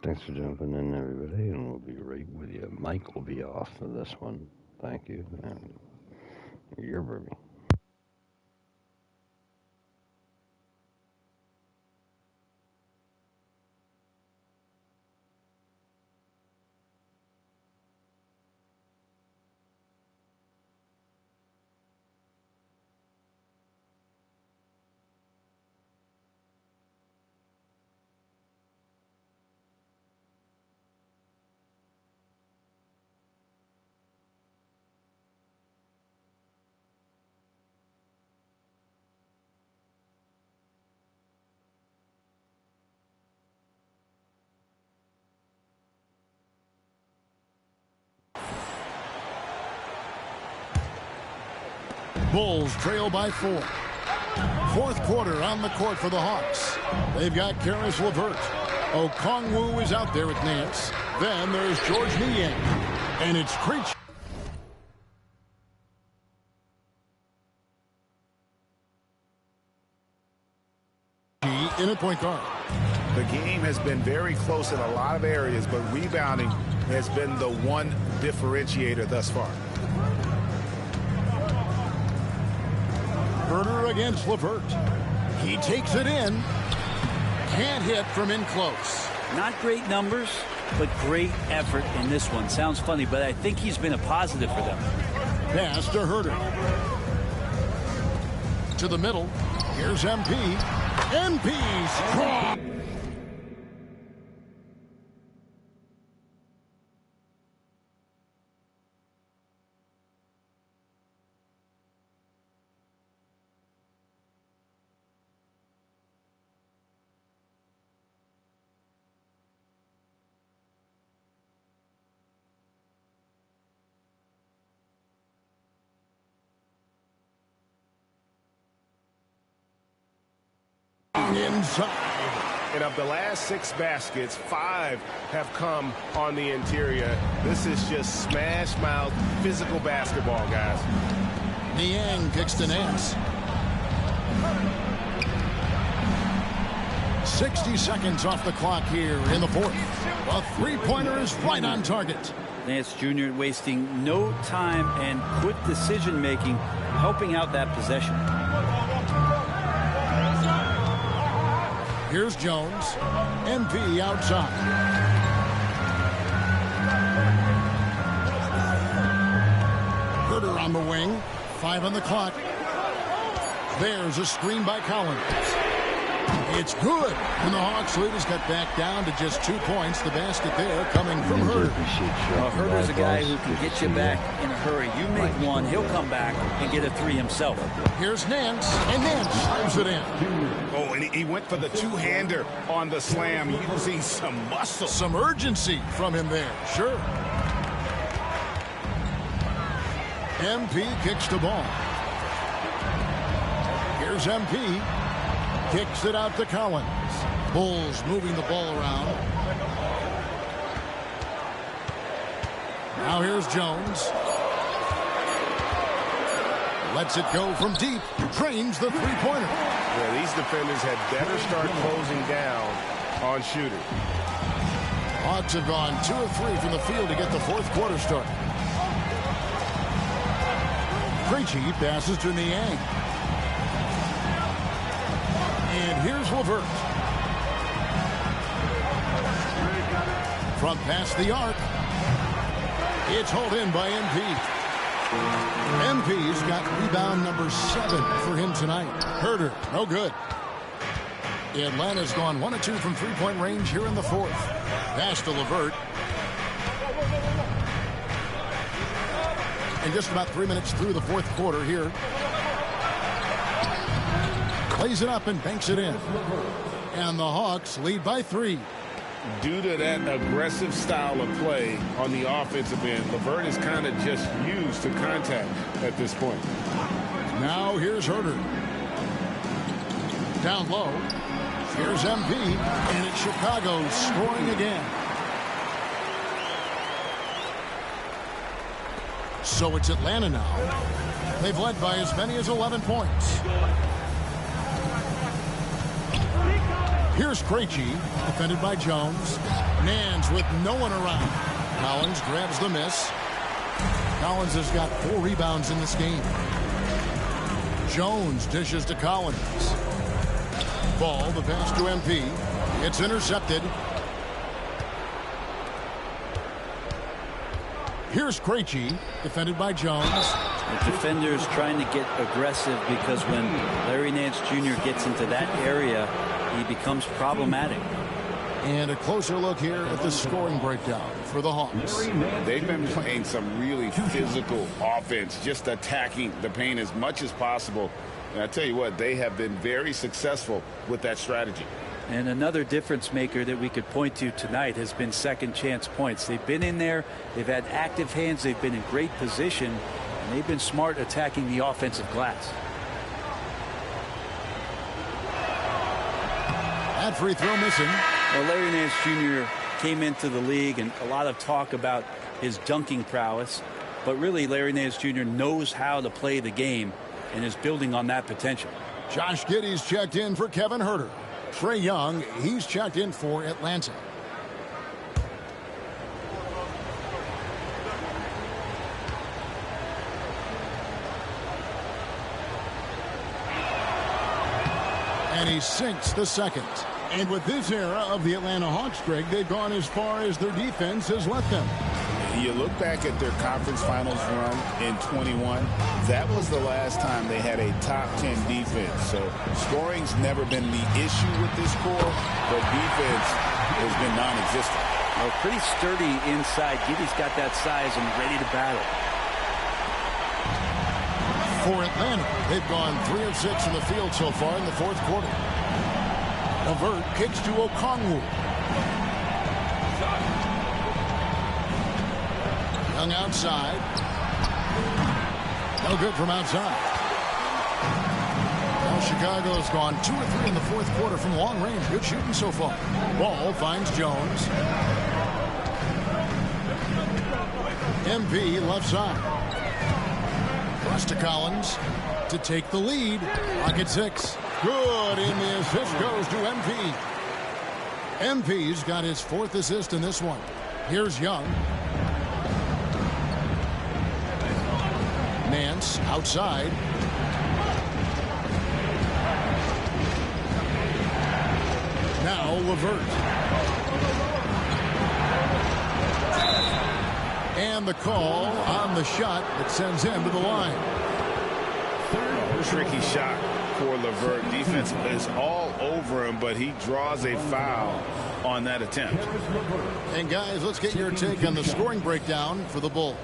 Thanks for jumping in, everybody, and we'll be right with you. Mike will be off for this one. Thank you, and you're Burby. Bulls trail by 4. Fourth quarter on the court for the Hawks. They've got Karis LeVert. Okongwu is out there with Nance. Then there's George Niang. And it's Creech. In a point guard. The game has been very close in a lot of areas, but rebounding has been the one differentiator thus far. Herder against LeVert. He takes it in. Can't hit from in close. Not great numbers, but great effort in this one. Sounds funny, but I think he's been a positive for them. Pass to Herder. To the middle. Here's MP. MP strong. Inside. And of the last 6 baskets, 5 have come on the interior. This is just smash mouth physical basketball, guys. Niang kicks to Nance. 60 seconds off the clock here in the fourth. A three-pointer is right on target. Nance Jr. wasting no time and quick decision-making, helping out that possession. Here's Jones. MP outside. Herder on the wing. 5 on the clock. There's a screen by Collins. It's good. And the Hawks lead has got back down to just 2 points. The basket there coming from Herder. Herder's a guy who can get you back in a hurry. You make one, he'll come back and get a 3 himself. Here's Nance, and Nance drives it in. Oh, and he went for the two-hander on the slam, using some muscle. Some urgency from him there, sure. MP kicks the ball. Here's MP. Kicks it out to Collins. Bulls moving the ball around. Now here's Jones. Lets it go from deep. Drains the three-pointer. Yeah, these defenders had better start closing down on shooters. Hawks have gone 2 of 3 from the field to get the fourth quarter started. Krejci passes to Niang. And here's LeVert. From past the arc. It's hauled in by MP. MP's got rebound number 7 for him tonight. Herder, no good. Atlanta's gone 1 of 2 from three-point range here in the fourth. Pass to LeVert. And just about 3 minutes through the fourth quarter here. Plays it up and banks it in. And the Hawks lead by 3. Due to that aggressive style of play on the offensive end, LeVert is kind of just used to contact at this point. Now here's Herder. Down low. Here's MP. And it's Chicago scoring again. So it's Atlanta now. They've led by as many as 11 points. Here's Krejci, defended by Jones. Nance with no one around. Collins grabs the miss. Collins has got 4 rebounds in this game. Jones dishes to Collins. Ball, the pass to MP. It's intercepted. Here's Krejci, defended by Jones. The defender's trying to get aggressive because when Larry Nance Jr. gets into that area, he becomes problematic. And a closer look here at the scoring breakdown for the Hawks. They've been playing some really physical offense, just attacking the paint as much as possible. And I tell you what, they have been very successful with that strategy. And another difference maker that we could point to tonight has been second chance points. They've been in there, they've had active hands, they've been in great position, and they've been smart attacking the offensive glass. That free throw missing. Well, Larry Nance Jr. came into the league, and a lot of talk about his dunking prowess. But really, Larry Nance Jr. knows how to play the game and is building on that potential. Josh Giddey's checked in for Kevin Huerter. Trae Young, he's checked in for Atlanta. And he sinks the second. And with this era of the Atlanta Hawks, Greg, they've gone as far as their defense has let them. You look back at their conference finals run in 21, that was the last time they had a top 10 defense. So scoring's never been the issue with this core, but defense has been non-existent. Well, pretty sturdy inside. Giddey's got that size and ready to battle. For Atlanta, they've gone 3 of 6 in the field so far in the fourth quarter. Levert kicks to Okongwu. Young outside. No good from outside. Well, Chicago's gone 2 or 3 in the fourth quarter from long range. Good shooting so far. Ball finds Jones. MP left side. Cross to Collins to take the lead. Rocket 6. Good, and the assist goes to MP. MP's got his 4th assist in this one. Here's Young. Nance outside. Now Levert. And the call on the shot that sends him to the line. Tricky shot for Levert. Defense is all over him, but he draws a foul on that attempt. And guys, let's get your take on the scoring breakdown for the Bulls.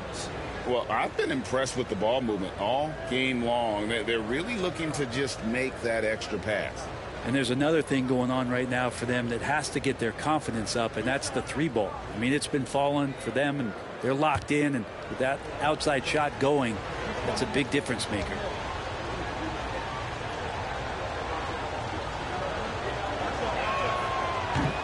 Well, I've been impressed with the ball movement all game long. They're really looking to just make that extra pass. And there's another thing going on right now for them that has to get their confidence up, and that's the 3-ball. I mean, it's been falling for them, and they're locked in, and with that outside shot going, that's a big difference maker.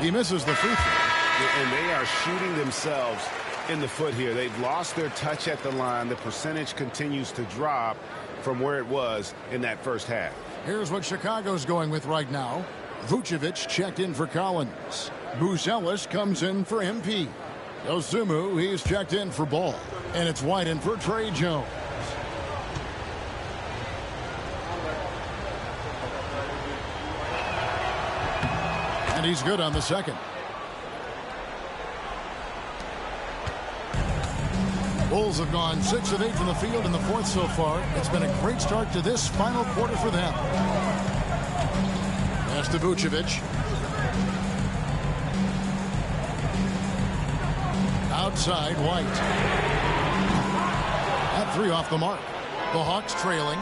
He misses the free throw. And they are shooting themselves in the foot here. They've lost their touch at the line. The percentage continues to drop from where it was in that first half. Here's what Chicago's going with right now. Vucevic checked in for Collins. Buzelis comes in for MP. Dosunmu, he's checked in for Ball. And it's White in for Trae Jones. And he's good on the second. Bulls have gone 6 of 8 from the field in the fourth so far. It's been a great start to this final quarter for them. Pass to Vucevic. Outside, White. That 3 off the mark. The Hawks trailing.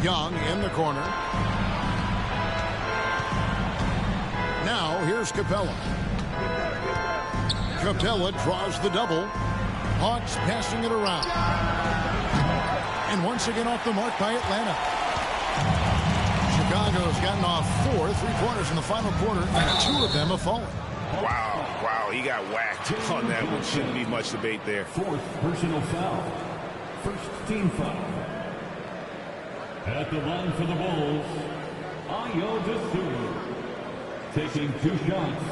Young in the corner. Now here's Capella. Capella draws the double. Hawks passing it around. And once again off the mark by Atlanta. Chicago's gotten off 4 3-pointers in the final quarter, and 2 of them have fallen. Wow, he got whacked on that one. Shouldn't be much debate there. 4th personal foul. First team foul. At the line for the Bulls, Taking 2 shots.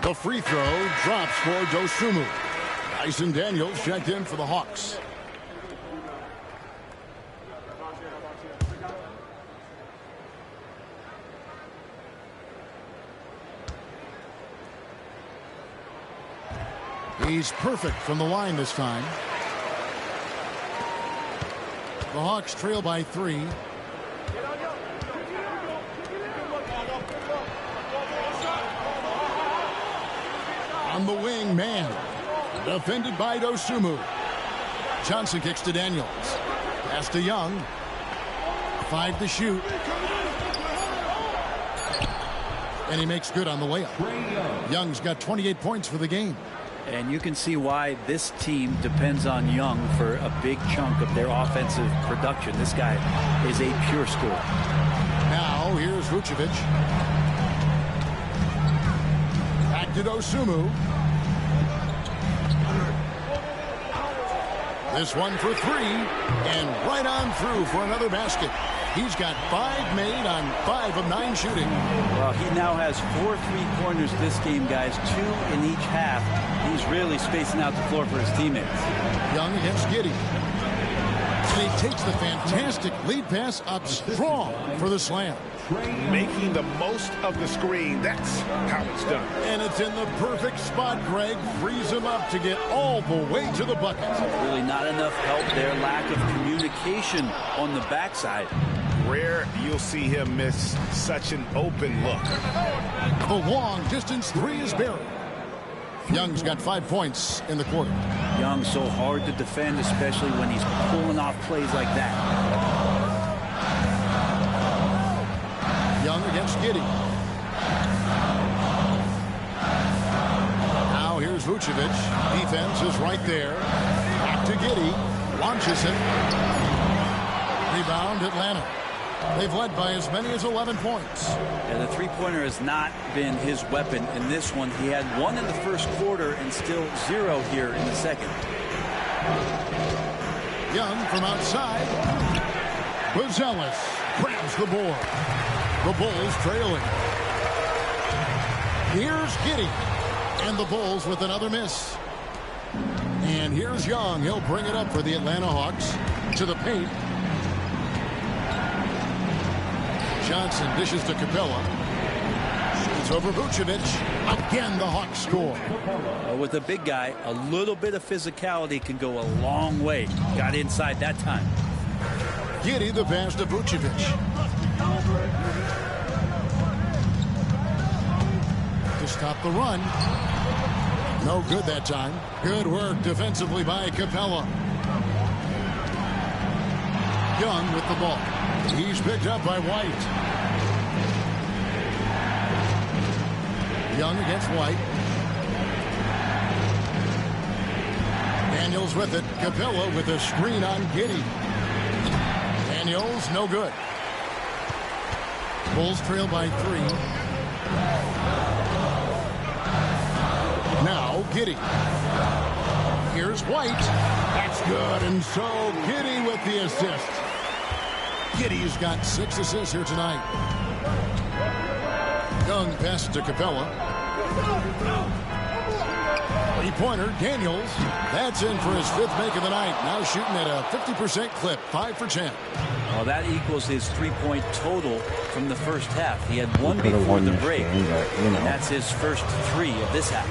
The free throw drops for Dosunmu. Dyson Daniels checked in for the Hawks. He's perfect from the line this time. The Hawks trail by 3. On the wing, man. Defended by Dosunmu. Johnson kicks to Daniels. Pass to Young. 5 to shoot. And he makes good on the layup. Young's got 28 points for the game. And you can see why this team depends on Young for a big chunk of their offensive production. This guy is a pure scorer. Now, here's Vucevic. Back to Dosunmu. This one for 3. And right on through for another basket. He's got 5 made on 5 of 9 shooting. Well, he now has 4 3-pointers this game, guys. 2 in each half. He's really spacing out the floor for his teammates. Young against Giddey. And he takes the fantastic lead pass up strong for the slam. Making the most of the screen. That's how it's done. And it's in the perfect spot, Greg. Frees him up to get all the way to the bucket. Really not enough help there. Lack of communication on the backside. Rare you'll see him miss such an open look. The long distance 3 is buried. Young's got 5 points in the quarter. Young so hard to defend, especially when he's pulling off plays like that. Young against Giddey. Now here's Vucevic. Defense is right there. Back to Giddey. Launches it. Rebound Atlanta. They've led by as many as 11 points. Yeah, the three-pointer has not been his weapon in this one. He had 1 in the first quarter and still 0 here in the second. Young from outside. Buzelis grabs the board. The Bulls trailing. Here's Giddey. And the Bulls with another miss. And here's Young. He'll bring it up for the Atlanta Hawks. To the paint. Johnson dishes to Capella. Shoots over Vucevic. Again, the Hawks score. With a big guy, a little bit of physicality can go a long way. Got inside that time. Giddey the pass to Vucevic. To stop the run. No good that time. Good work defensively by Capella. Young with the ball. He's picked up by White. Young against White. Daniels with it. Capella with a screen on Giddey. Daniels, no good. Bulls trail by 3. Now Giddey. Here's White. That's good. And so Giddey with the assist. Giddey's got 6 assists here tonight. Young passes to Capella. 3-pointer, Daniels. That's in for his 5th make of the night. Now shooting at a 50% clip, 5 for 10. Well, that equals his 3-point total from the first half. He had 1 before the break, and that's his first 3 of this half.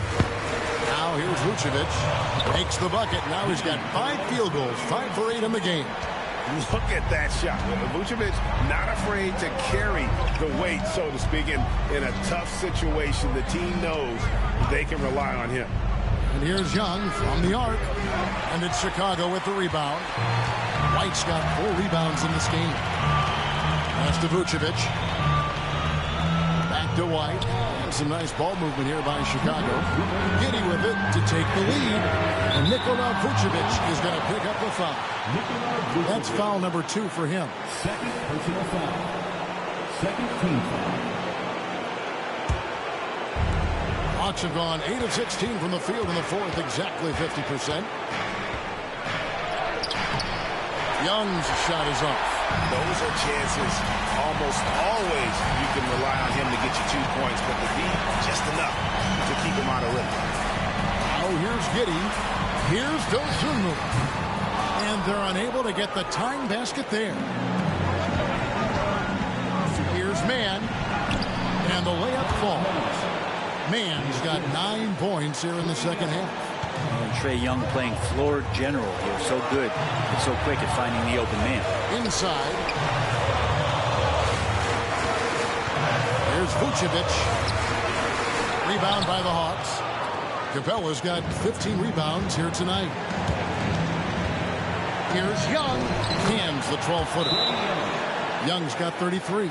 Now here's Vucevic. Makes the bucket. Now he's got 5 field goals, 5 for 8 in the game. Look at that shot. Vucevic not afraid to carry the weight, so to speak, in a tough situation. The team knows they can rely on him. And here's Young from the arc. And it's Chicago with the rebound. White's got 4 rebounds in this game. Pass to Vucevic. Back to White. And some nice ball movement here by Chicago. Giddey with it to take the lead. And Nikola Vucevic is going to pick up the foul. That's foul number 2 for him. Second personal foul. Second team foul. Hawks have gone 8 of 16 from the field in the fourth, exactly 50%. Young's shot is off. Those are chances almost always you can rely on him to get you 2 points, but the lead just enough to keep him out of rhythm. Now here's Giddey. Here's Dosunmu. And they're unable to get the tying basket there. Here's Mann. And the layup falls. Mann's got 9 points here in the second half. And Trae Young playing floor general here. So good and so quick at finding the open man. Inside. Here's Vucevic. Rebound by the Hawks. Capella's got 15 rebounds here tonight. Here's Young. Hands the 12-footer. Young's got 33.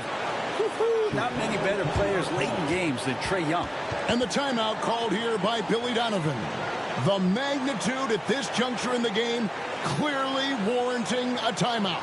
Not many better players late in games than Trae Young. And the timeout called here by Billy Donovan. The magnitude at this juncture in the game clearly warranting a timeout.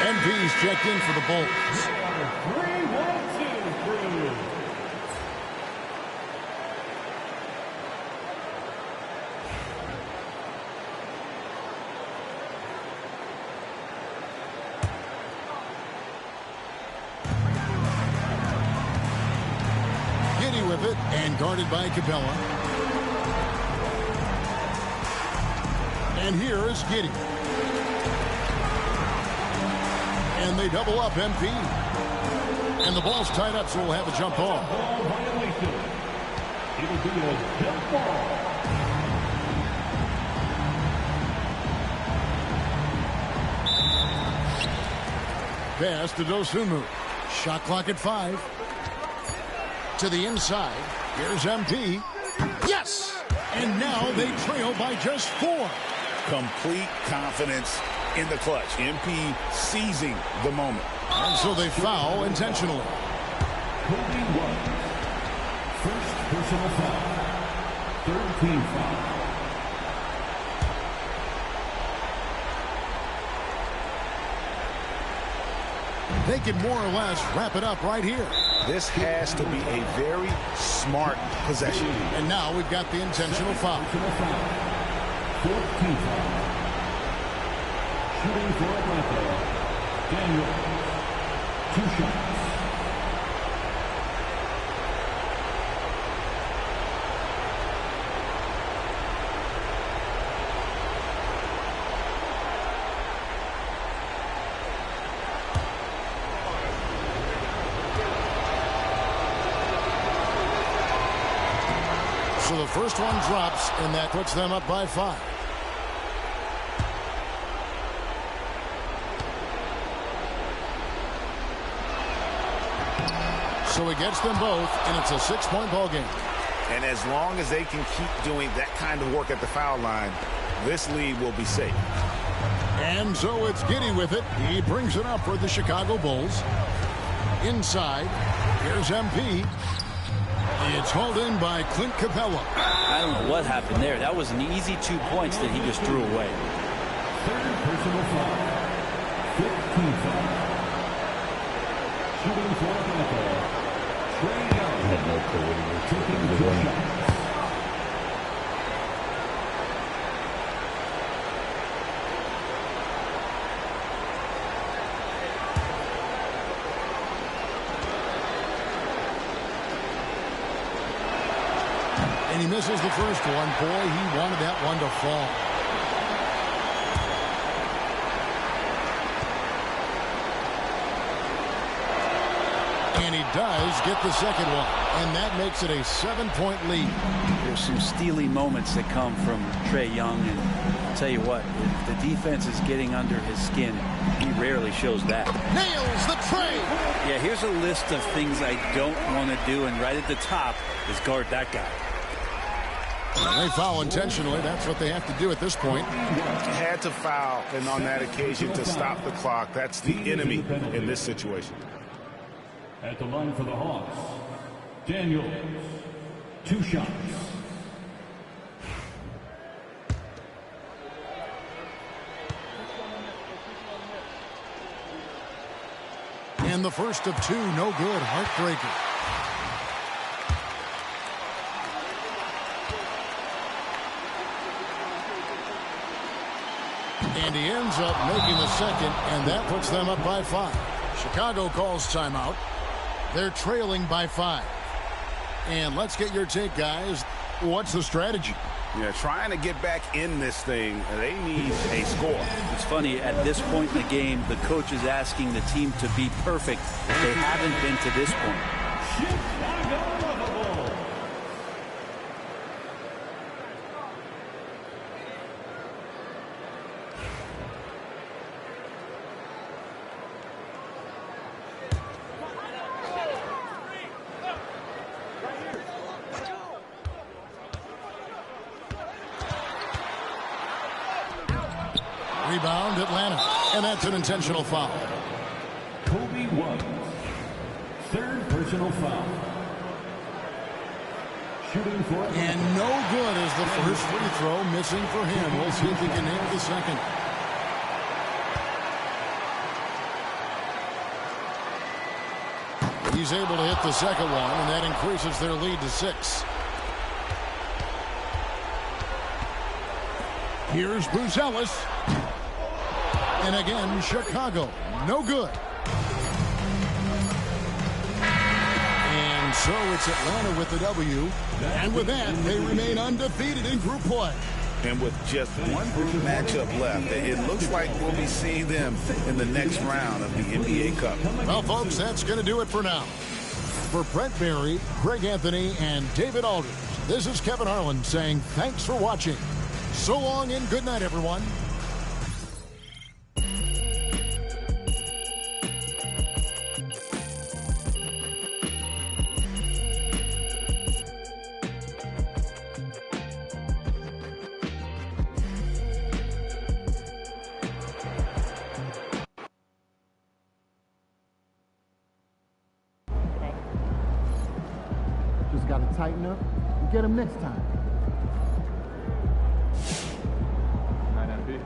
MP's checked in for the Bulls. 3-1-2 Giddey with it and guarded by Capella. And here is Giddey. And they double up MP. And the ball's tied up, so we'll have a jump ball. ball violation. It will be a jump ball. Pass to Dosunmu. Shot clock at 5. To the inside. Here's MP. Yes! And now they trail by just 4. Complete confidence in the clutch. MP seizing the moment. And so they foul intentionally. Kobe White. First personal foul. Third team foul. They can more or less wrap it up right here. This has to be a very smart possession. And now we've got the intentional foul. Personal foul. Fourth team foul. Shooting for Atlanta. Daniel. 2 shots. So the first one drops, and that puts them up by 5. So he gets them both, and it's a 6-point ball game. And as long as they can keep doing that kind of work at the foul line, this lead will be safe. And so it's Giddey with it. He brings it up for the Chicago Bulls. Inside, here's MP. It's hauled in by Clint Capella. I don't know what happened there. That was an easy 2 points that he just threw away. Third personal foul. Team foul. Shooting for Atlanta. Trae Young. I had no clue what he was Taking doing. 2 shots. And he misses the first one. Boy, he wanted that one to fall. And he does get the second one. And that makes it a 7-point lead. There's some steely moments that come from Trae Young, and I'll tell you what, if the defense is getting under his skin, he rarely shows that. Nails the tray. Yeah, here's a list of things I don't want to do, and right at the top is guard that guy. And they foul intentionally. That's what they have to do at this point. Had to foul, and on that occasion to stop the clock. That's the enemy in this situation. At the line for the Hawks, Daniels. 2 shots. And the first of 2, no good. Heartbreaker. And he ends up making the second, and that puts them up by 5. Chicago calls timeout. They're trailing by 5. And let's get your take, guys. What's the strategy? Yeah, trying to get back in this thing, they need a score. It's funny, at this point in the game, the coach is asking the team to be perfect. They haven't been to this point. Chicago lovable. Rebound, Atlanta. And that's an intentional foul. Kobe White. 3rd personal foul. Shooting for Atlanta. And no good as the first free throw missing for him. We'll see if he can nail the second. He's able to hit the second one, and that increases their lead to 6. Here's Buzelis. And again, Chicago. No good. And so it's Atlanta with the W. And with that, they remain undefeated in group play. And with just one group matchup left, it looks like we'll be seeing them in the next round of the NBA Cup. Well, folks, that's going to do it for now. For Brent Berry, Greg Anthony, and David Aldridge, this is Kevin Harlan saying thanks for watching. So long and good night, everyone. Just got to tighten up and get them next time. Might not be.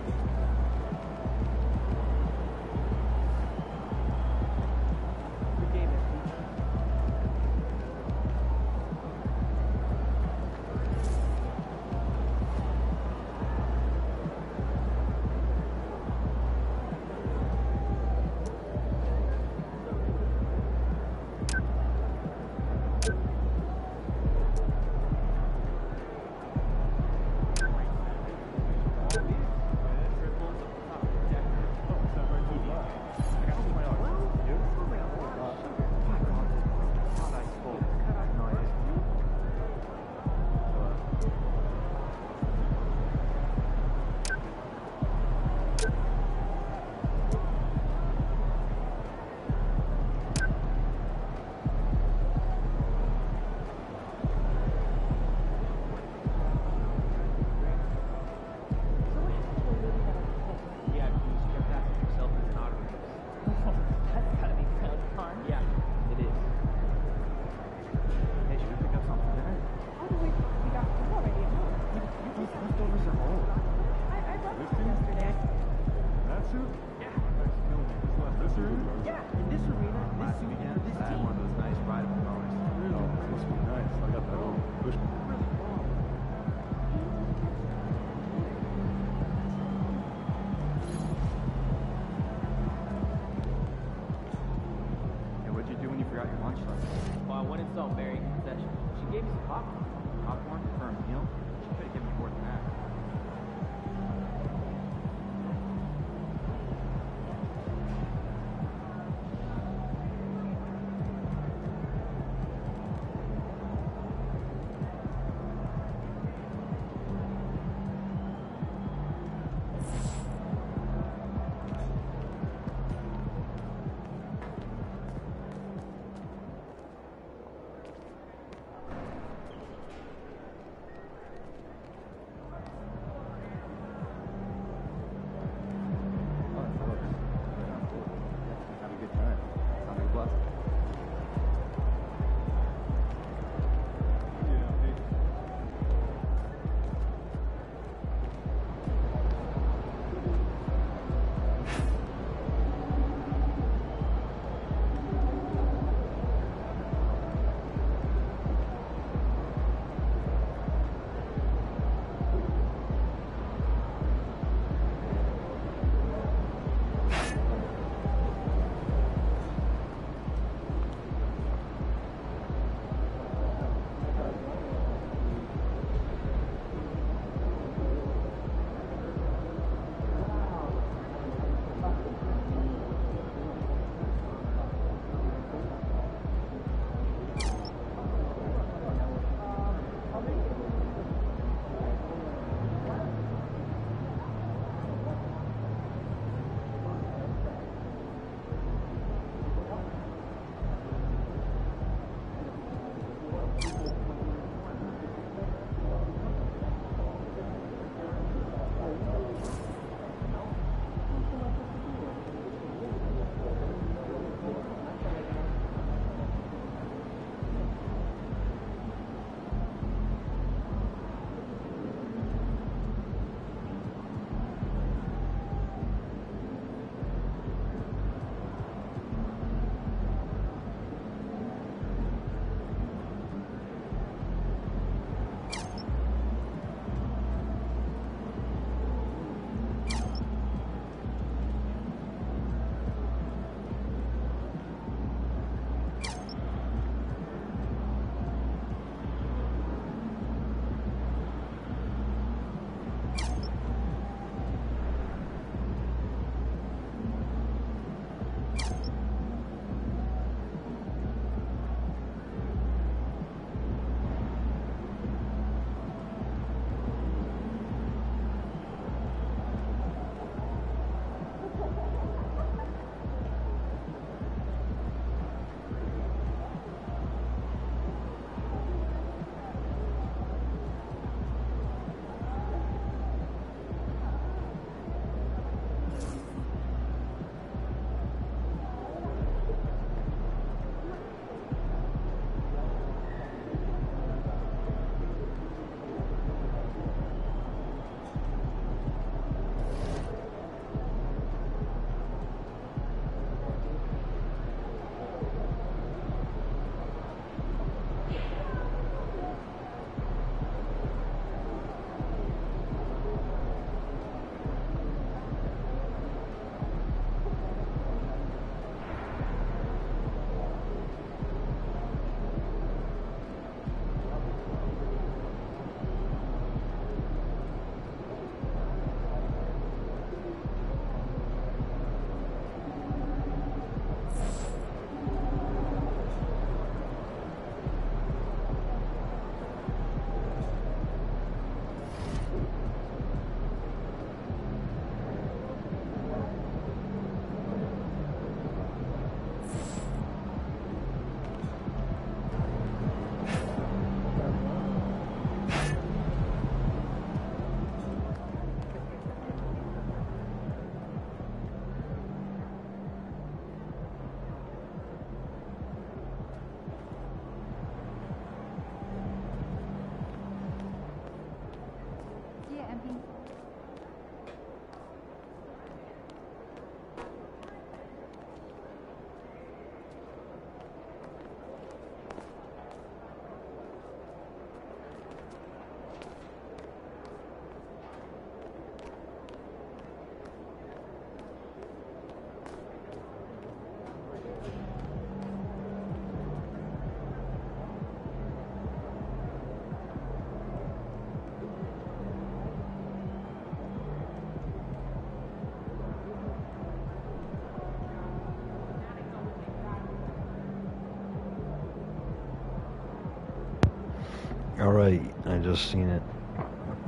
All right, I just seen it.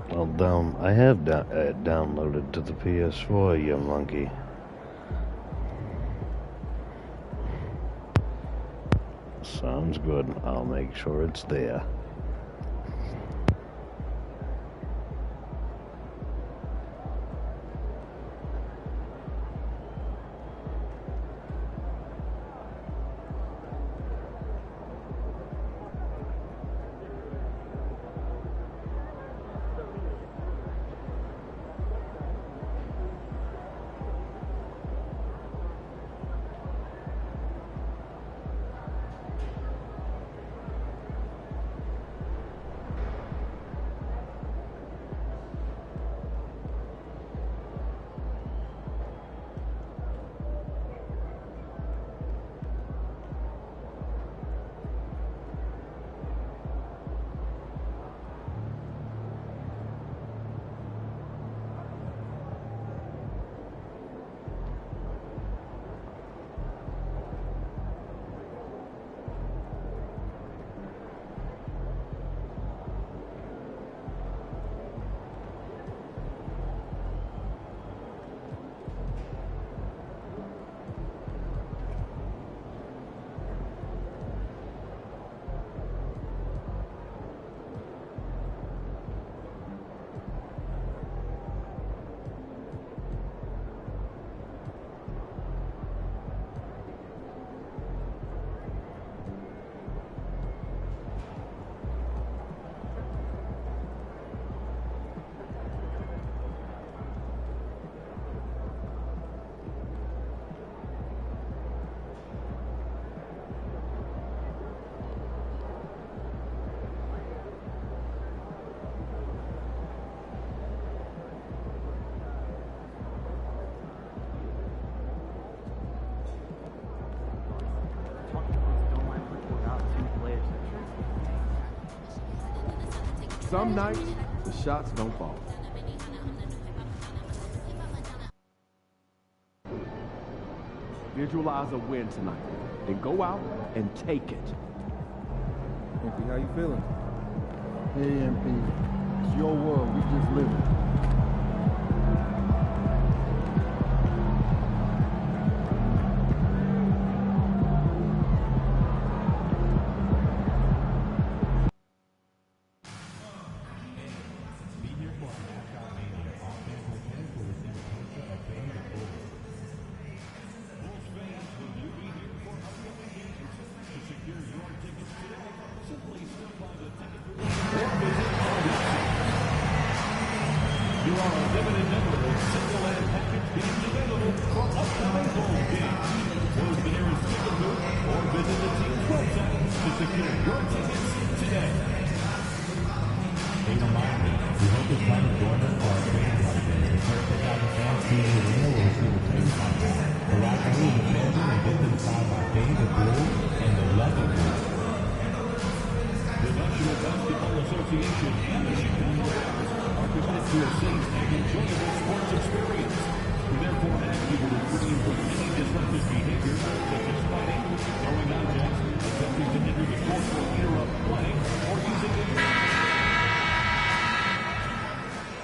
I have downloaded to the PS4, you monkey. Sounds good. I'll make sure it's there. Some nights, the shots don't fall. Visualize a win tonight. Then go out and take it. MP, how you feeling? Hey, MP. It's your world. We just live it.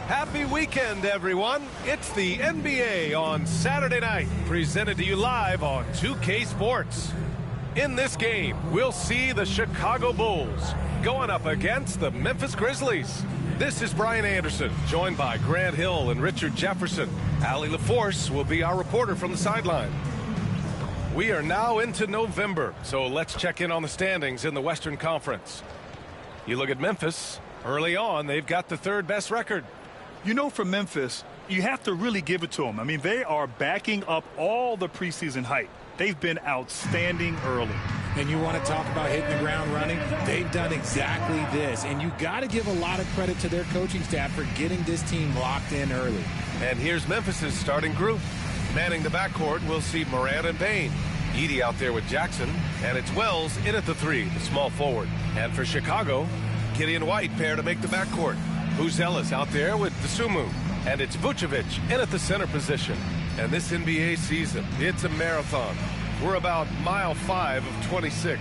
Happy weekend, everyone. It's the NBA on Saturday night, presented to you live on 2K Sports. In this game, we'll see the Chicago Bulls going up against the Memphis Grizzlies. This is Brian Anderson, joined by Grant Hill and Richard Jefferson. Allie LaForce will be our reporter from the sideline. We are now into November, so let's check in on the standings in the Western Conference. You look at Memphis, early on, they've got the third best record. You know, for Memphis, you have to really give it to them. I mean, they are backing up all the preseason hype. They've been outstanding early. And you want to talk about hitting the ground running? They've done exactly this. And you got to give a lot of credit to their coaching staff for getting this team locked in early. And here's Memphis's starting group. Manning the backcourt, we'll see Morant and Payne. Edey out there with Jackson. And it's Wells in at the three, the small forward. And for Chicago, Gideon White pair to make the backcourt. Buzelis out there with Dosunmu. And it's Vucevic in at the center position. And this NBA season, it's a marathon. We're about mile 5 of 26.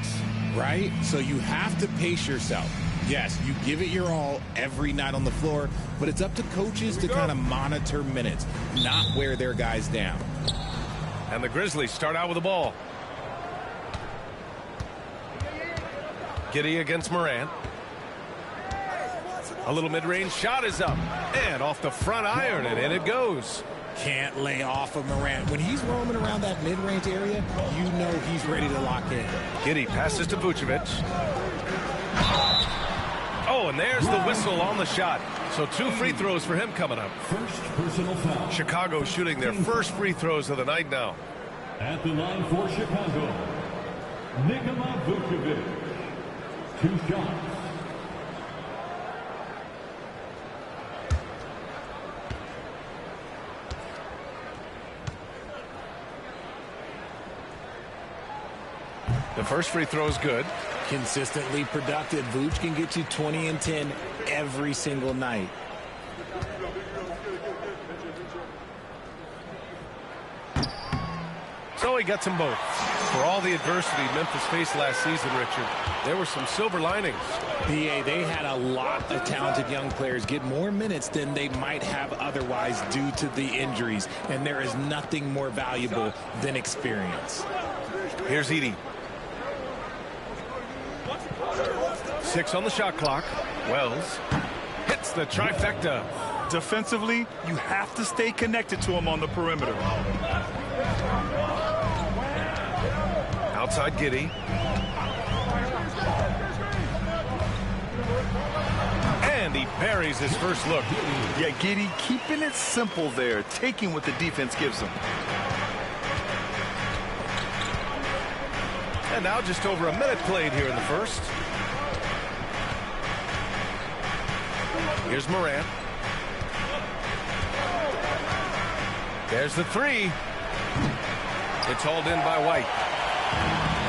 Right? So you have to pace yourself. Yes, you give it your all every night on the floor, but it's up to coaches to kind of monitor minutes, not wear their guys down. And the Grizzlies start out with the ball. Giddey against Morant. A little mid-range shot is up. And off the front iron, and in it goes. Can't lay off of Morant. When he's roaming around that mid-range area, you know he's ready to lock in. Giddey passes to Vucevic. Oh, and there's the whistle on the shot. So 2 free throws for him coming up. First personal foul. Chicago shooting their first free throws of the night now. At the line for Chicago, Nikola Vucevic. 2 shots. The first free throw is good. Consistently productive. Vooch can get you 20 and 10 every single night. So he gets them both. For all the adversity Memphis faced last season, Richard, there were some silver linings. PA, they had a lot of talented young players get more minutes than they might have otherwise due to the injuries, and there is nothing more valuable than experience. Here's Edey. 6 on the shot clock. Wells hits the trifecta. Defensively, you have to stay connected to him on the perimeter. Outside Giddey. And he buries his first look. Yeah, Giddey keeping it simple there, taking what the defense gives him. And now just over a minute played here in the first. Here's Morant. There's the 3. It's hauled in by White.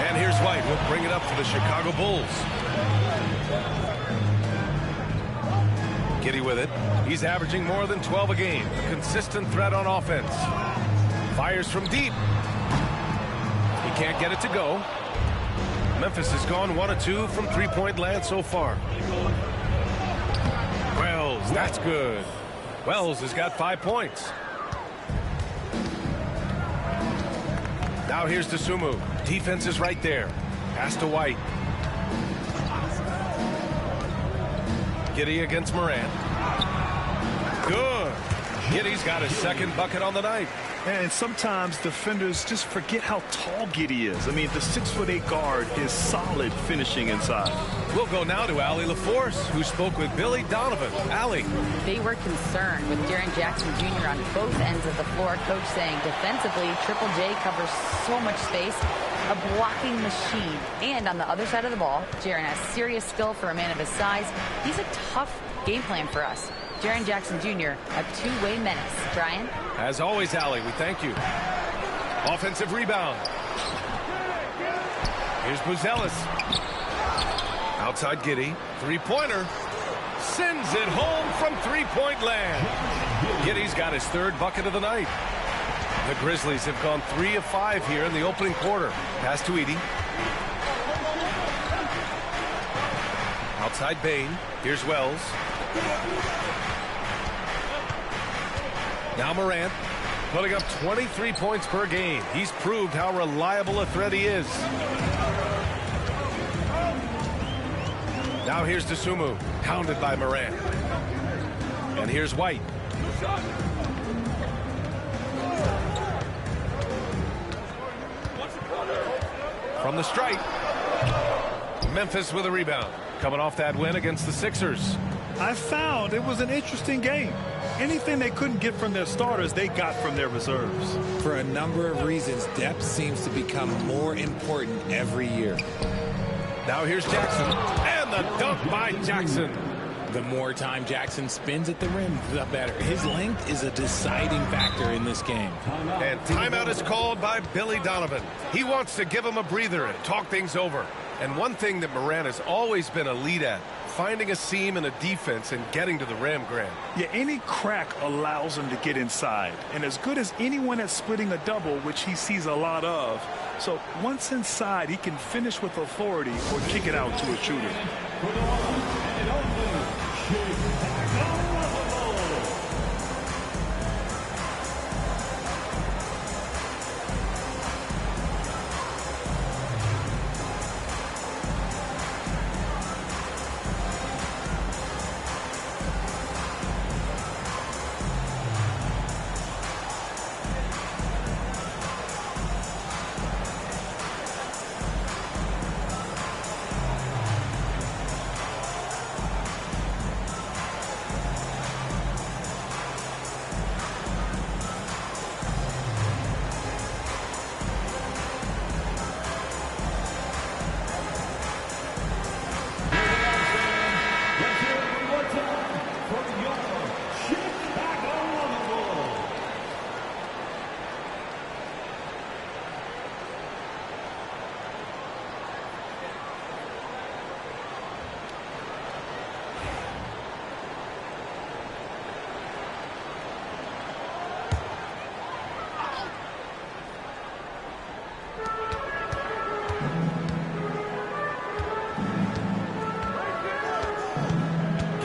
And here's White. We'll bring it up for the Chicago Bulls. Giddey with it. He's averaging more than 12 a game. A consistent threat on offense. Fires from deep. He can't get it to go. Memphis has gone 1 of 2 from three-point land so far. Wells, that's good. Wells has got 5 points. Now here's Dosunmu. Defense is right there. Pass to White. Giddey against Morant. Good. Giddey's got his second bucket on the night. And sometimes defenders just forget how tall Giddey is. I mean, the 6'8" guard is solid finishing inside. We'll go now to Allie LaForce, who spoke with Billy Donovan. Allie. They were concerned with Jaren Jackson Jr. on both ends of the floor. Coach saying defensively, Triple J covers so much space, a blocking machine. And on the other side of the ball, Jaren has serious skill for a man of his size. He's a tough game plan for us. Jaren Jackson Jr., a two-way menace. Brian? As always, Allie, we thank you. Offensive rebound. Here's Buzelis. Outside Giddey. Three-pointer. Sends it home from three-point land. Giddey's got his third bucket of the night. The Grizzlies have gone 3 of 5 here in the opening quarter. Pass to Edey. Outside Bain. Here's Wells. Now Morant, putting up 23 points per game. He's proved how reliable a threat he is. Now here's Dosunmu, hounded by Morant. And here's White. From the stripe, Memphis with a rebound. Coming off that win against the Sixers. I found it was an interesting game. Anything they couldn't get from their starters, they got from their reserves. For a number of reasons, depth seems to become more important every year. Now here's Jackson. And the dunk by Jackson. The more time Jackson spends at the rim, the better. His length is a deciding factor in this game. And timeout is called by Billy Donovan. He wants to give him a breather and talk things over. And one thing that Morant has always been a lead at, finding a seam in a defense and getting to the rim, Grant. Yeah, any crack allows him to get inside. And as good as anyone at splitting a double, which he sees a lot of. So once inside, he can finish with authority or kick it out to a shooter.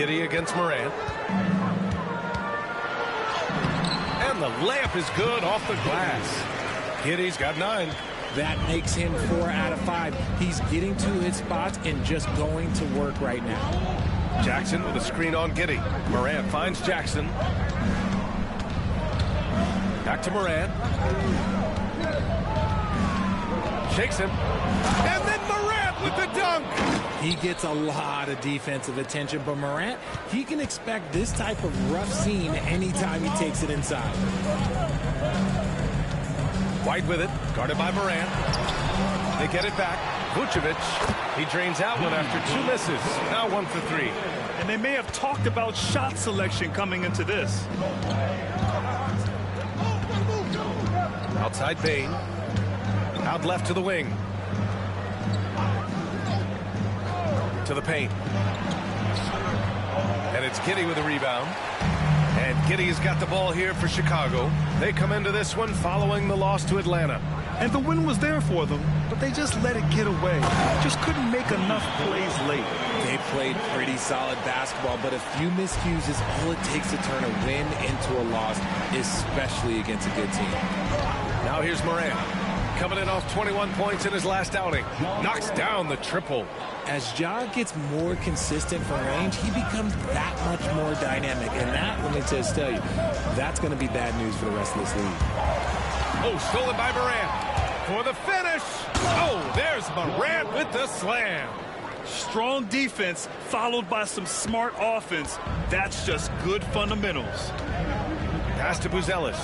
Giddey against Morant. And the layup is good off the glass. Giddey's got 9. That makes him 4 out of 5. He's getting to his spots and just going to work right now. Jackson with a screen on Giddey. Morant finds Jackson. Back to Morant. Shakes him. And then Morant with the dunk. He gets a lot of defensive attention, but Morant, he can expect this type of rough scene anytime he takes it inside. White with it, guarded by Morant. They get it back. Vucevic, he drains out one after 2 misses. Now 1 for 3. And they may have talked about shot selection coming into this. Outside Bane. Out left to the wing. To the paint. And it's Giddey with a rebound. And Giddey's got the ball here for Chicago. They come into this one following the loss to Atlanta. And the win was there for them, but they just let it get away. Just couldn't make enough plays late. They played pretty solid basketball, but a few miscues is all it takes to turn a win into a loss, especially against a good team. Now here's Morant. Coming in off 21 points in his last outing. Knocks down the triple. As Ja gets more consistent from range, he becomes that much more dynamic. And that, let me just tell you, that's going to be bad news for the rest of this league. Oh, stolen by Morant. For the finish. Oh, there's Morant with the slam. Strong defense followed by some smart offense. That's just good fundamentals. Pass to Buzelis.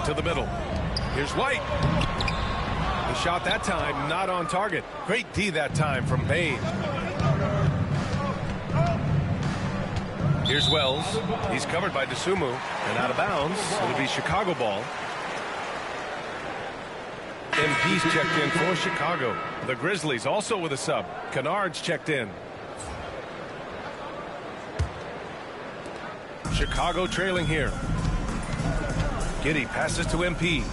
To the middle. Here's White. The shot that time not on target. Great D that time from Bane. Here's Wells. He's covered by Dosunmu and out of bounds. It'll be Chicago ball. MP's checked in for Chicago. The Grizzlies also with a sub. Kennard's checked in. Chicago trailing here. Giddey passes to MP.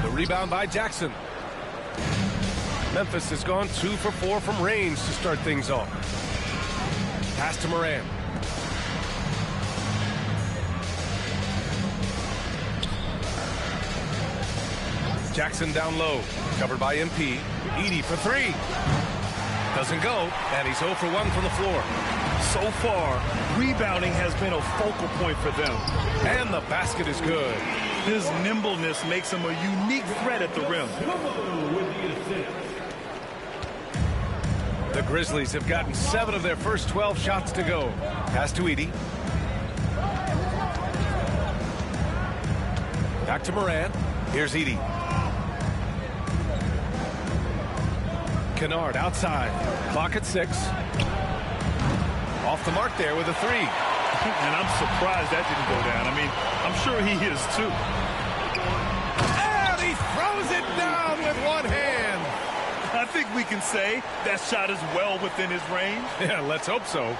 The rebound by Jackson. Memphis has gone 2 for 4 from range to start things off. Pass to Morant. Jackson down low. Covered by MP. Edey for 3. Doesn't go, and he's 0 for 1 from the floor. So far, rebounding has been a focal point for them. And the basket is good. His nimbleness makes him a unique threat at the rim. The Grizzlies have gotten 7 of their first 12 shots to go. Pass to Edey. Back to Morant. Here's Edey. Kennard outside. Clock at 6. Off the mark there with a 3. And I'm surprised that didn't go down. I mean, I'm sure he is too. And he throws it down with one hand. I think we can say that shot is well within his range. Yeah, let's hope so.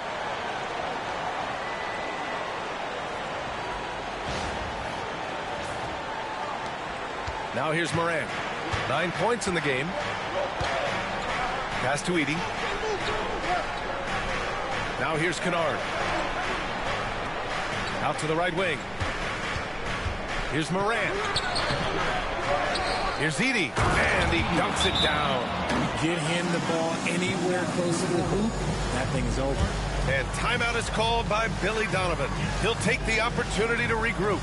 Now here's Morant. 9 points in the game. Pass to Edey. Now here's Kennard. Out to the right wing. Here's Morant. Here's Edey. And he dunks it down. Get him the ball anywhere close to the hoop, that thing is over. And timeout is called by Billy Donovan. He'll take the opportunity to regroup.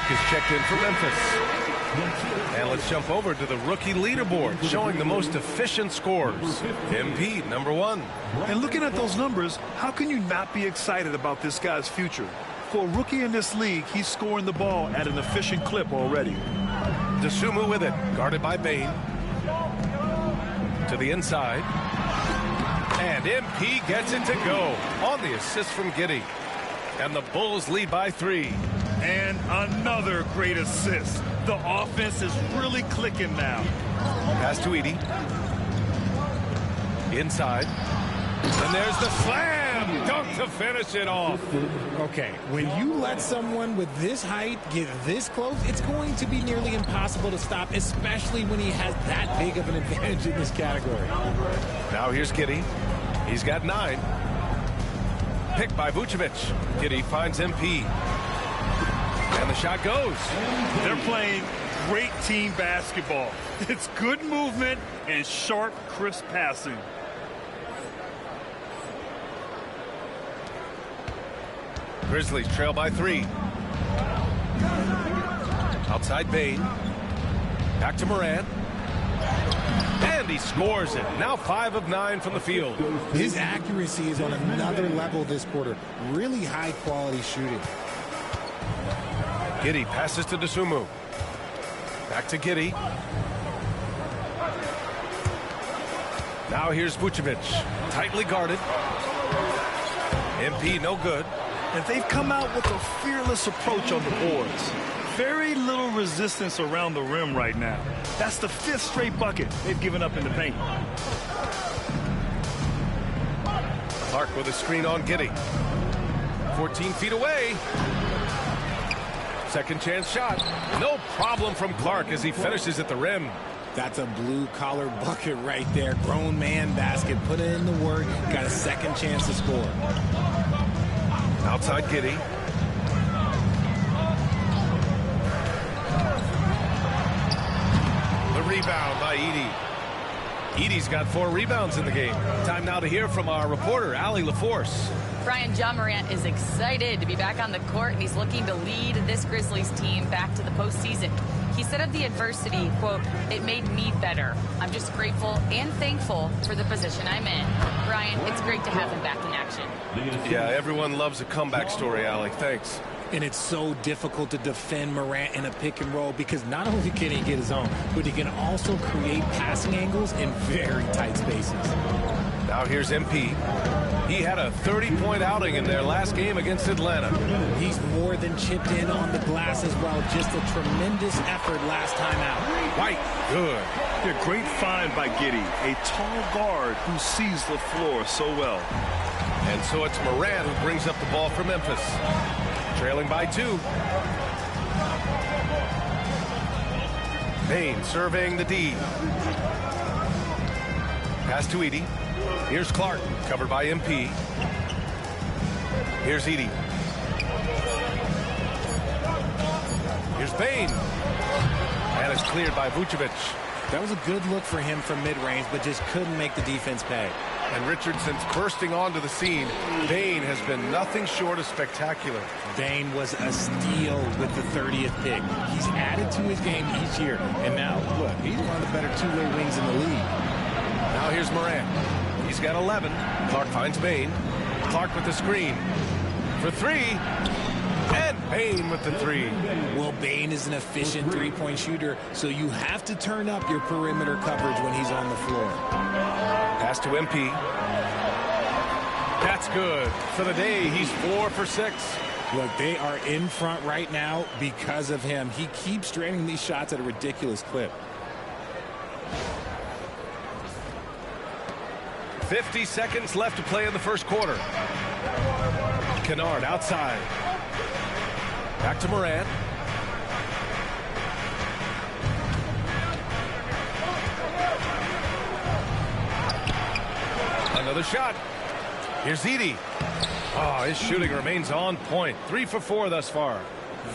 Is checked in for Memphis. And let's jump over to the rookie leaderboard, showing the most efficient scores. MP, number 1. And looking at those numbers, how can you not be excited about this guy's future? For a rookie in this league, he's scoring the ball at an efficient clip already. DeSumo with it, guarded by Bain. To the inside. And MP gets it to go on the assist from Giddey. And the Bulls lead by 3. And another great assist. The offense is really clicking now. Pass to Edey. Inside. And there's the slam dunk to finish it off. Okay, when you let someone with this height get this close, it's going to be nearly impossible to stop, especially when he has that big of an advantage in this category. Now here's Giddey. He's got 9. Picked by Vucevic. Giddey finds MP. And the shot goes. They're playing great team basketball. It's good movement and sharp, crisp passing. Grizzlies trail by 3. Outside Bain. Back to Morant. And he scores it. Now 5 of 9 from the field. His accuracy is on another level this quarter. Really high quality shooting. Giddey passes to DeSumo. Back to Giddey. Now here's Vucevic. Tightly guarded. MP no good. And they've come out with a fearless approach on the boards. Very little resistance around the rim right now. That's the 5th straight bucket they've given up in the paint. Clark with a screen on Giddey. 14 feet away. Second chance shot. No problem from Clark as he finishes at the rim. That's a blue-collar bucket right there. Grown man basket. Put in the work. Got a second chance to score. Outside Giddey. The rebound by Edey. Edey's got 4 rebounds in the game. Time now to hear from our reporter, Allie LaForce. Brian, John Morant is excited to be back on the court, and he's looking to lead this Grizzlies team back to the postseason. He said of the adversity, quote, "It made me better. I'm just grateful and thankful for the position I'm in." Brian, it's great to have him back in action. Yeah, everyone loves a comeback story, Allie. Thanks. And it's so difficult to defend Morant in a pick and roll because not only can he get his own, but he can also create passing angles in very tight spaces. Now here's MP. He had a 30-point outing in their last game against Atlanta. He's more than chipped in on the glass as well. Just a tremendous effort last time out. White, good. Yeah, great find by Giddey. A tall guard who sees the floor so well. And so it's Morant who brings up the ball for Memphis. Trailing by 2. Bain surveying the D. Pass to Edey. Here's Clark, covered by MP. Here's Edey. Here's Bain. And it's cleared by Vucevic. That was a good look for him from mid-range, but just couldn't make the defense pay. And Richardson's bursting onto the scene. Bain has been nothing short of spectacular. Bain was a steal with the 30th pick. He's added to his game each year. And now, look, he's one of the better two-way wings in the league. Now here's Morant. He's got 11. Clark finds Bain. Clark with the screen. For 3. And Bain with the 3. Well, Bain is an efficient three-point shooter, so you have to turn up your perimeter coverage when he's on the floor. Pass to MP. That's good. For the day, he's 4 for 6. Look, they are in front right now because of him. He keeps draining these shots at a ridiculous clip. 50 seconds left to play in the first quarter. Kennard outside. Back to Morant. Another shot. Here's Edey. Oh, his shooting remains on point. 3 for 4 thus far.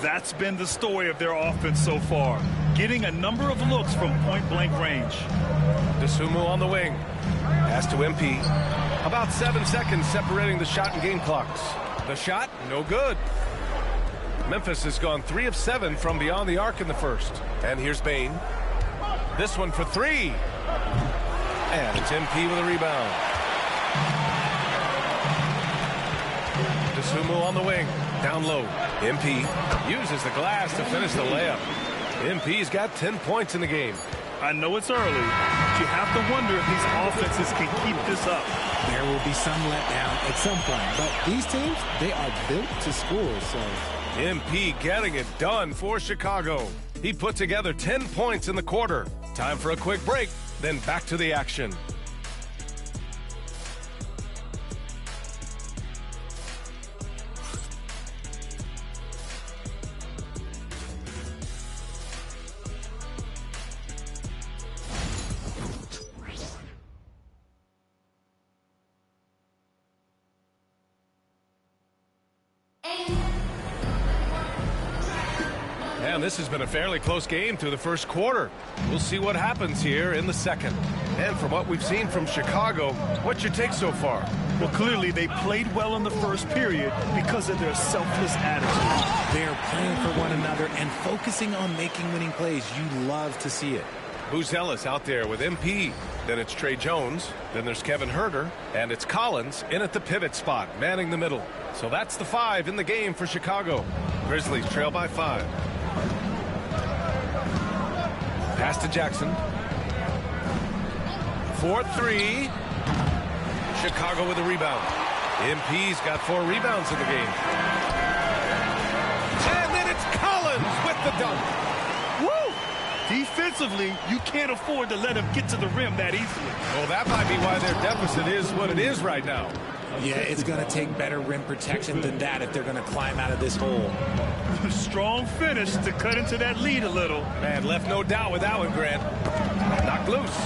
That's been the story of their offense so far. Getting a number of looks from point-blank range. DeSumo on the wing. Pass to MP. About 7 seconds separating the shot and game clocks. The shot, no good. Memphis has gone 3 of 7 from beyond the arc in the first. And here's Bain. This one for 3. And it's MP with a rebound. DeSumo on the wing. Down low. MP uses the glass to finish the layup. MP's got 10 points in the game. I know it's early, but you have to wonder if these offenses can keep this up. There will be some letdown at some point, but these teams, they are built to score, so... MP getting it done for Chicago. He put together 10 points in the quarter. Time for a quick break, then back to the action. And this has been a fairly close game through the first quarter. We'll see what happens here in the second. And from what we've seen from Chicago, what's your take so far? Well, clearly they played well in the first period because of their selfless attitude. They're playing for one another and focusing on making winning plays. You love to see it. Buzelis out there with MP. Then it's Trey Jones. Then there's Kevin Herter. And it's Collins in at the pivot spot, manning the middle. So that's the 5 in the game for Chicago. Grizzlies trail by 5. Pass to Jackson. 4-3. Chicago with a rebound. MP's got 4 rebounds in the game. And then it's Collins with the dunk. Woo! Defensively, you can't afford to let him get to the rim that easily. Well, that might be why their deficit is what it is right now. Yeah, it's going to take better rim protection than that if they're going to climb out of this hole. Strong finish to cut into that lead a little. Man, left no doubt with that one, Grant. Knocked loose.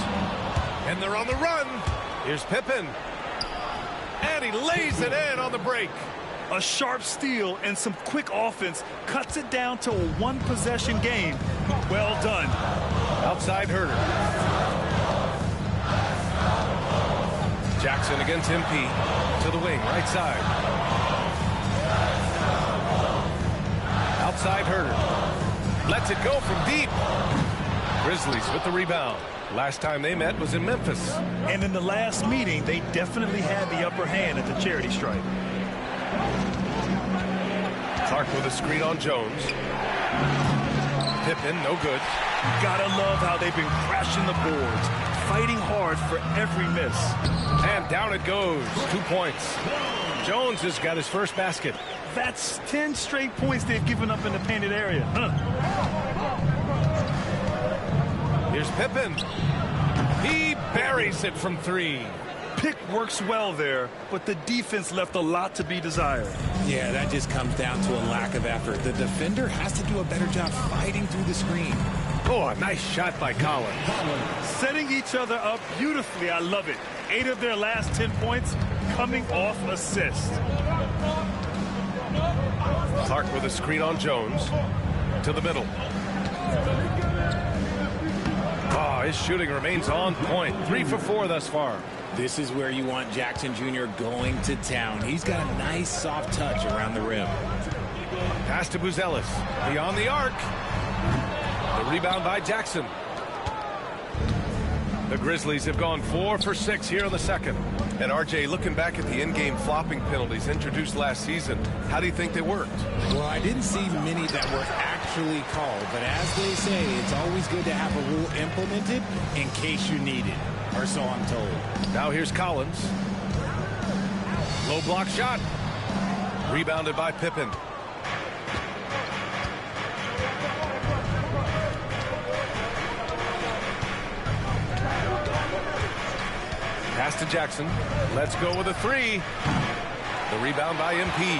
And they're on the run. Here's Pippen. And he lays it in on the break. A sharp steal and some quick offense cuts it down to a one-possession game. Well done. Outside Herter. Jackson against MP. To the wing, right side. Outside Herter. Lets it go from deep. Grizzlies with the rebound. Last time they met was in Memphis. And in the last meeting, they definitely had the upper hand at the charity stripe. Clark with a screen on Jones. Pippen, no good. Gotta love how they've been crashing the boards, fighting hard for every miss. And down it goes. 2 points. Jones has got his first basket. That's 10 straight points they've given up in the painted area. Here's Pippen. He buries it from 3. Pick works well there, but the defense left a lot to be desired. Yeah, that just comes down to a lack of effort. The defender has to do a better job fighting through the screen. Oh, a nice shot by Collins. Setting each other up beautifully. I love it. 8 of their last 10 points coming off assists. Clark with a screen on Jones. To the middle. Oh, his shooting remains on point. 3 for 4 thus far. This is where you want Jackson Jr. going to town. He's got a nice soft touch around the rim. Pass to Buzelis. Beyond the arc. The rebound by Jackson. The Grizzlies have gone 4 for 6 here in the second. And RJ, looking back at the in-game flopping penalties introduced last season, how do you think they worked? Well, I didn't see many that were actually called, but as they say, it's always good to have a rule implemented in case you need it, or so I'm told. Now here's Collins. Low block shot. Rebounded by Pippen. Pass to Jackson. Let's go with a 3. The rebound by MP.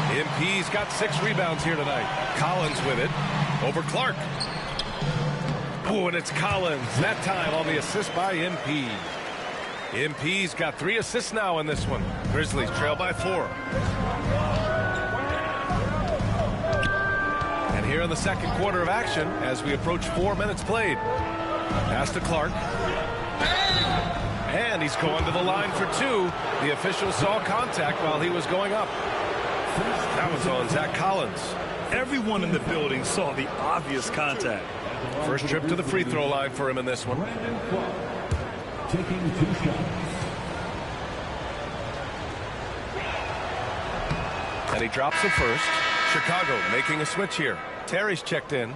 MP's got 6 rebounds here tonight. Collins with it. Over Clark. Oh, and it's Collins. That time on the assist by MP. MP's got 3 assists now in this one. Grizzlies trail by 4. And here in the second quarter of action, as we approach 4 minutes played. Pass to Clark. And he's going to the line for 2. The official saw contact while he was going up. That was on Zach Collins. Everyone in the building saw the obvious contact. First trip to the free throw line for him in this one. Taking 2 shots. And he drops the first. Chicago making a switch here. Terry's checked in.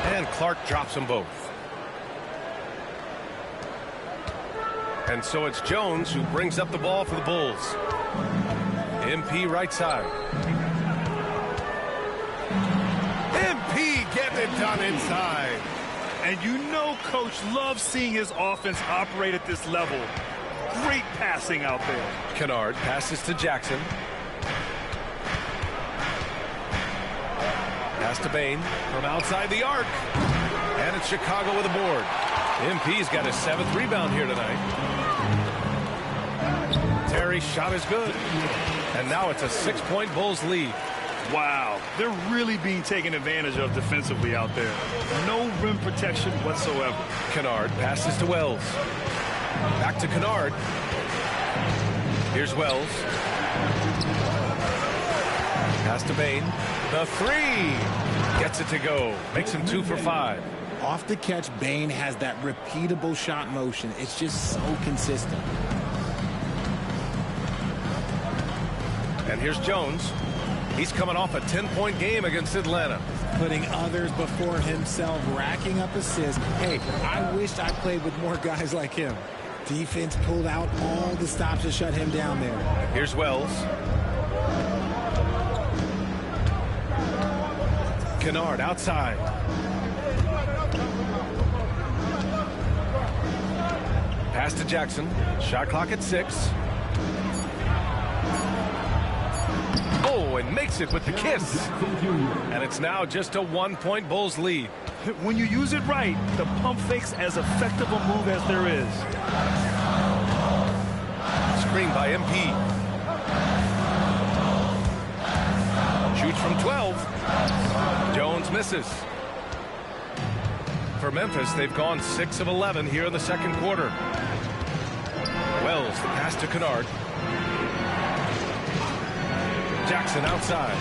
And Clark drops them both. And so it's Jones who brings up the ball for the Bulls. MP right side. MP getting it done inside. And you know Coach loves seeing his offense operate at this level. Great passing out there. Kennard passes to Jackson. Pass to Bain from outside the arc. And it's Chicago with a board. MP's got his 7th rebound here tonight. Terry's shot is good. And now it's a 6-point Bulls lead. Wow, they're really being taken advantage of defensively out there. No rim protection whatsoever. Kennard passes to Wells. Back to Kennard. Here's Wells. Pass to Bain. The 3. Gets it to go. Makes him 2 for 5. Off the catch, Bain has that repeatable shot motion. It's just so consistent. And here's Jones. He's coming off a 10-point game against Atlanta. Putting others before himself, racking up assists. Hey, I wished I played with more guys like him. Defense pulled out all the stops to shut him down there. Here's Wells. Kennard outside. Pass to Jackson. Shot clock at 6. Oh, and makes it with the kiss. And it's now just a 1-point Bulls lead. When you use it right, the pump fake's as effective a move as there is. Screen by MP. Shoots from 12. Jones misses. For Memphis, they've gone 6 of 11 here in the second quarter. Wells, the pass to Kennard. Jackson outside.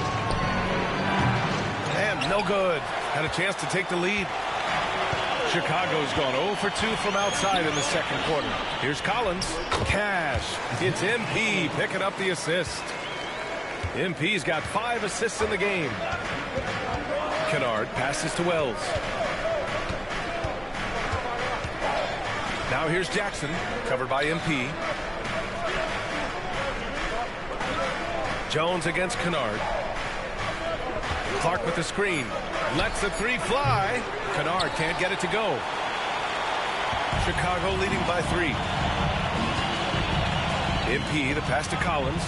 And no good. Had a chance to take the lead. Chicago's gone 0 for 2 from outside in the second quarter. Here's Collins. Cash. It's MP picking up the assist. MP's got 5 assists in the game. Kennard passes to Wells. Now here's Jackson, covered by MP. Jones against Kennard. Clark with the screen. Lets the 3 fly. Kennard can't get it to go. Chicago leading by 3. MP, the pass to Collins.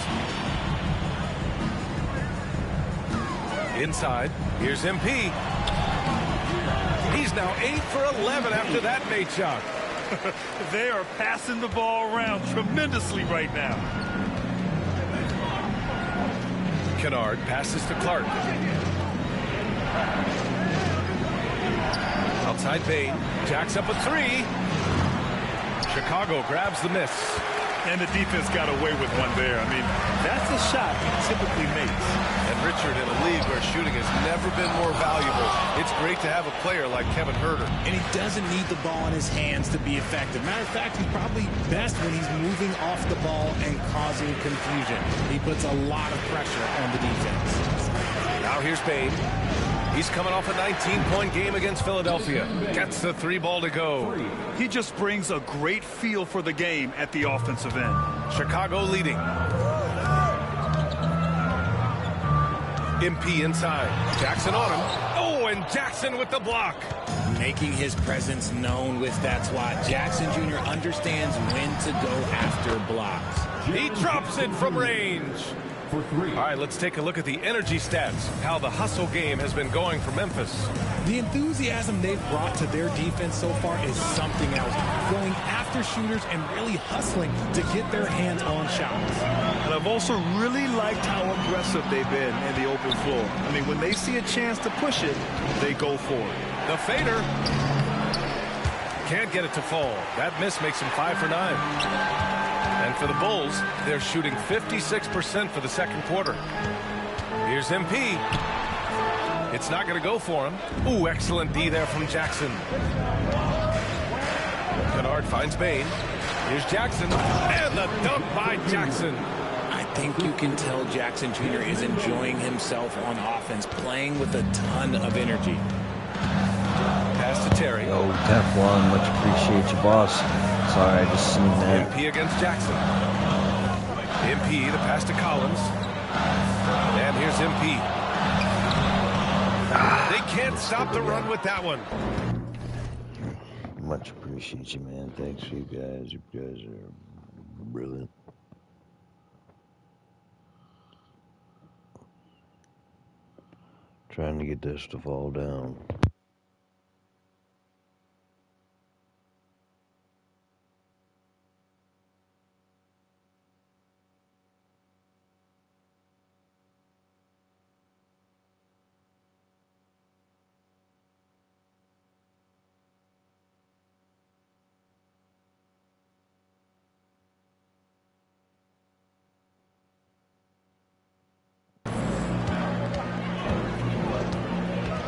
Inside. Here's MP. He's now 8 for 11 after that made shot. They are passing the ball around tremendously right now. Kennard passes to Clark. Outside Bain. Jacks up a 3. Chicago grabs the miss. And the defense got away with one there. I mean, that's a shot he typically makes. And Richard, in a league where shooting has never been more valuable, it's great to have a player like Kevin Huerter. And he doesn't need the ball in his hands to be effective. Matter of fact, he's probably best when he's moving off the ball and causing confusion. He puts a lot of pressure on the defense. Now here's Bain. He's coming off a 19-point game against Philadelphia. Gets the 3 ball to go. He just brings a great feel for the game at the offensive end. Chicago leading. MP inside. Jackson on him. Oh, and Jackson with the block. Making his presence known with that swat. Jackson Jr. understands when to go after blocks. He drops it from range. for 3. All right, let's take a look at the energy stats, how the hustle game has been going for Memphis. The enthusiasm they've brought to their defense so far is something else. Going after shooters and really hustling to get their hands on shots. And I've also really liked how aggressive they've been in the open floor. I mean, when they see a chance to push it, they go for it. The fader. Can't get it to fall. That miss makes him 5 for 9. And for the Bulls, they're shooting 56% for the second quarter. Here's MP. It's not going to go for him. Ooh, excellent D there from Jackson. Kennard finds Bain. Here's Jackson. And the dunk by Jackson. I think you can tell Jackson Jr. is enjoying himself on offense, playing with a ton of energy. Pass to Terry. Yo, Teflon, much appreciate you, boss. Sorry, I just seen that. MP against Jackson. MP, the pass to Collins. And here's MP. They can't stop the run with that one. Much appreciate you, man. Thanks for you guys. You guys are brilliant. Trying to get this to fall down.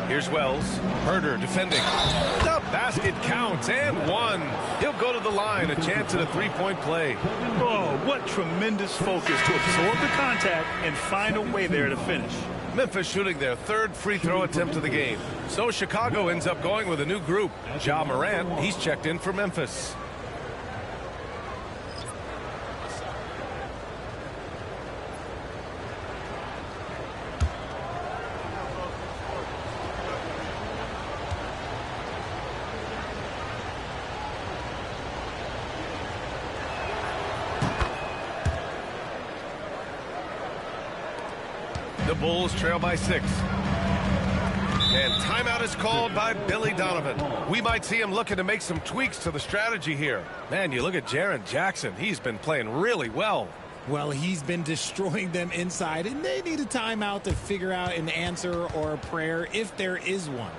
Here's Wells. Herder defending. The basket counts and one. He'll go to the line. A chance at a three-point play. Oh, what tremendous focus to absorb the contact and find a way there to finish. Memphis shooting their third free throw attempt of the game. So Chicago ends up going with a new group. Ja Morant, he's checked in for Memphis. The Bulls trail by 6. And timeout is called by Billy Donovan. We might see him looking to make some tweaks to the strategy here. Man, you look at Jaren Jackson. He's been playing really well. Well, he's been destroying them inside, and they need a timeout to figure out an answer or a prayer if there is one.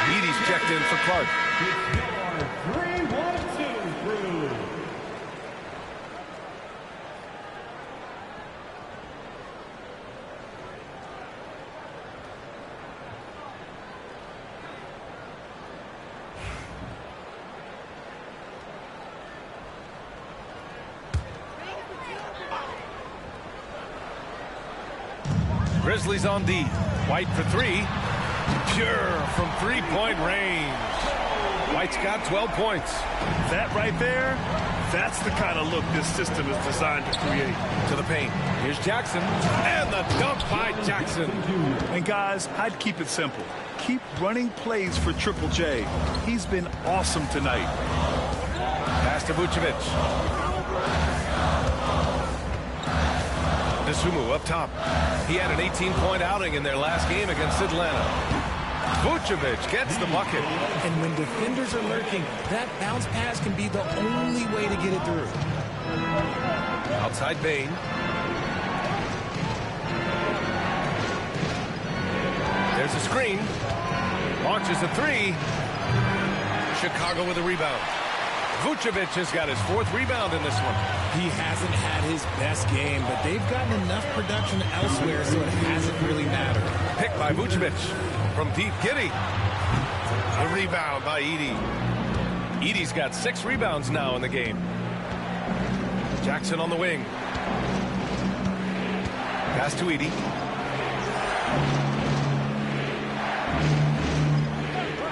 Edie's checked in for Clark. 3-1-2 through. Grizzlies on D. White for 3. Pure from three-point range. White's got 12 points. That right there, that's the kind of look this system is designed to create. To the paint. Here's Jackson. And the dunk by Jackson. And guys, I'd keep it simple. Keep running plays for Triple J. He's been awesome tonight. Pass to Vucevic. Dosunmu up top. He had an 18-point outing in their last game against Atlanta. Vucevic gets the bucket. And when defenders are lurking, that bounce pass can be the only way to get it through. Outside Bane. There's a screen. Launches a three. Chicago with a rebound. Vucevic has got his 4th rebound in this one. He hasn't had his best game, but they've gotten enough production elsewhere, so it hasn't really mattered. Picked by Vucevic from deep. Giddey. The rebound by Edey. Edey's got 6 rebounds now in the game. Jackson on the wing. Pass to Edey.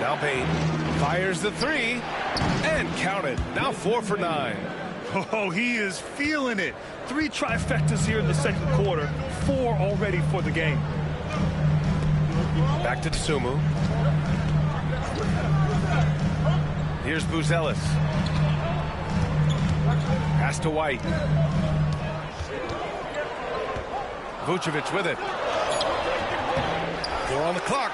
Now Bane fires the 3 and counted. Now 4 for 9. Oh, he is feeling it. 3 trifectas here in the second quarter. 4 already for the game. Back to Dosunmu. Here's Buzelis. Pass to White. Vucevic with it. 4 on the clock.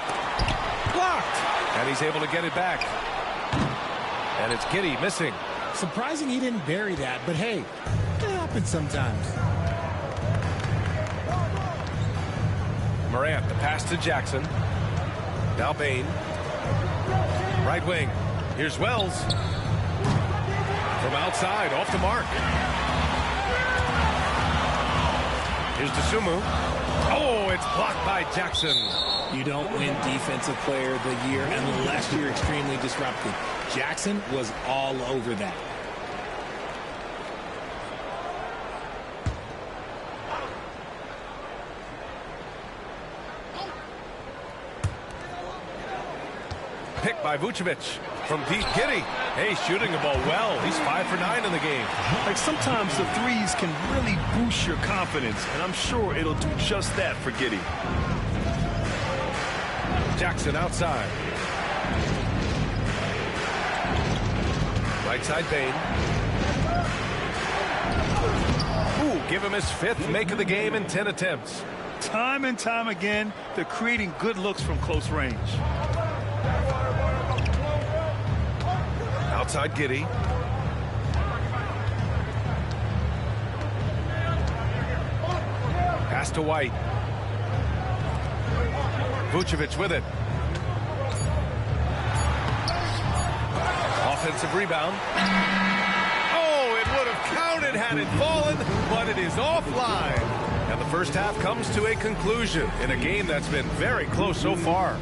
Blocked. And he's able to get it back. And it's Giddey missing. Surprising he didn't bury that, but hey, it happens sometimes. Morant, the pass to Jackson. Now Bane. Right wing. Here's Wells. From outside, off the mark. Here's Dosunmu. Oh, it's blocked by Jackson. You don't win Defensive Player of the Year unless you're extremely disruptive. Jackson was all over that. Picked by Vucevic from deep. Giddey. Hey, shooting the ball well. He's 5 for 9 in the game. Like sometimes the threes can really boost your confidence, and I'm sure it'll do just that for Giddey. Jackson outside. Right side Bane. Ooh, give him his 5th make of the game in 10 attempts. Time and time again, they're creating good looks from close range. Outside Giddey. Pass to White. Vucevic with it. Offensive rebound. Oh, it would have counted had it fallen, but it is offline. And the first half comes to a conclusion in a game that's been very close so far.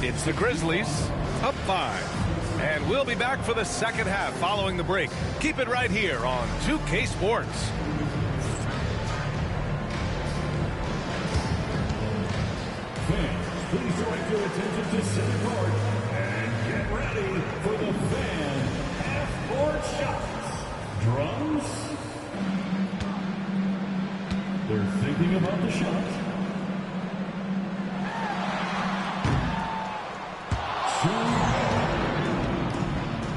It's the Grizzlies up 5. And we'll be back for the second half following the break. Keep it right here on 2K Sports. Fans, please direct your attention to center court and get ready for the fan half-court shots. Drums. They're thinking about the shot.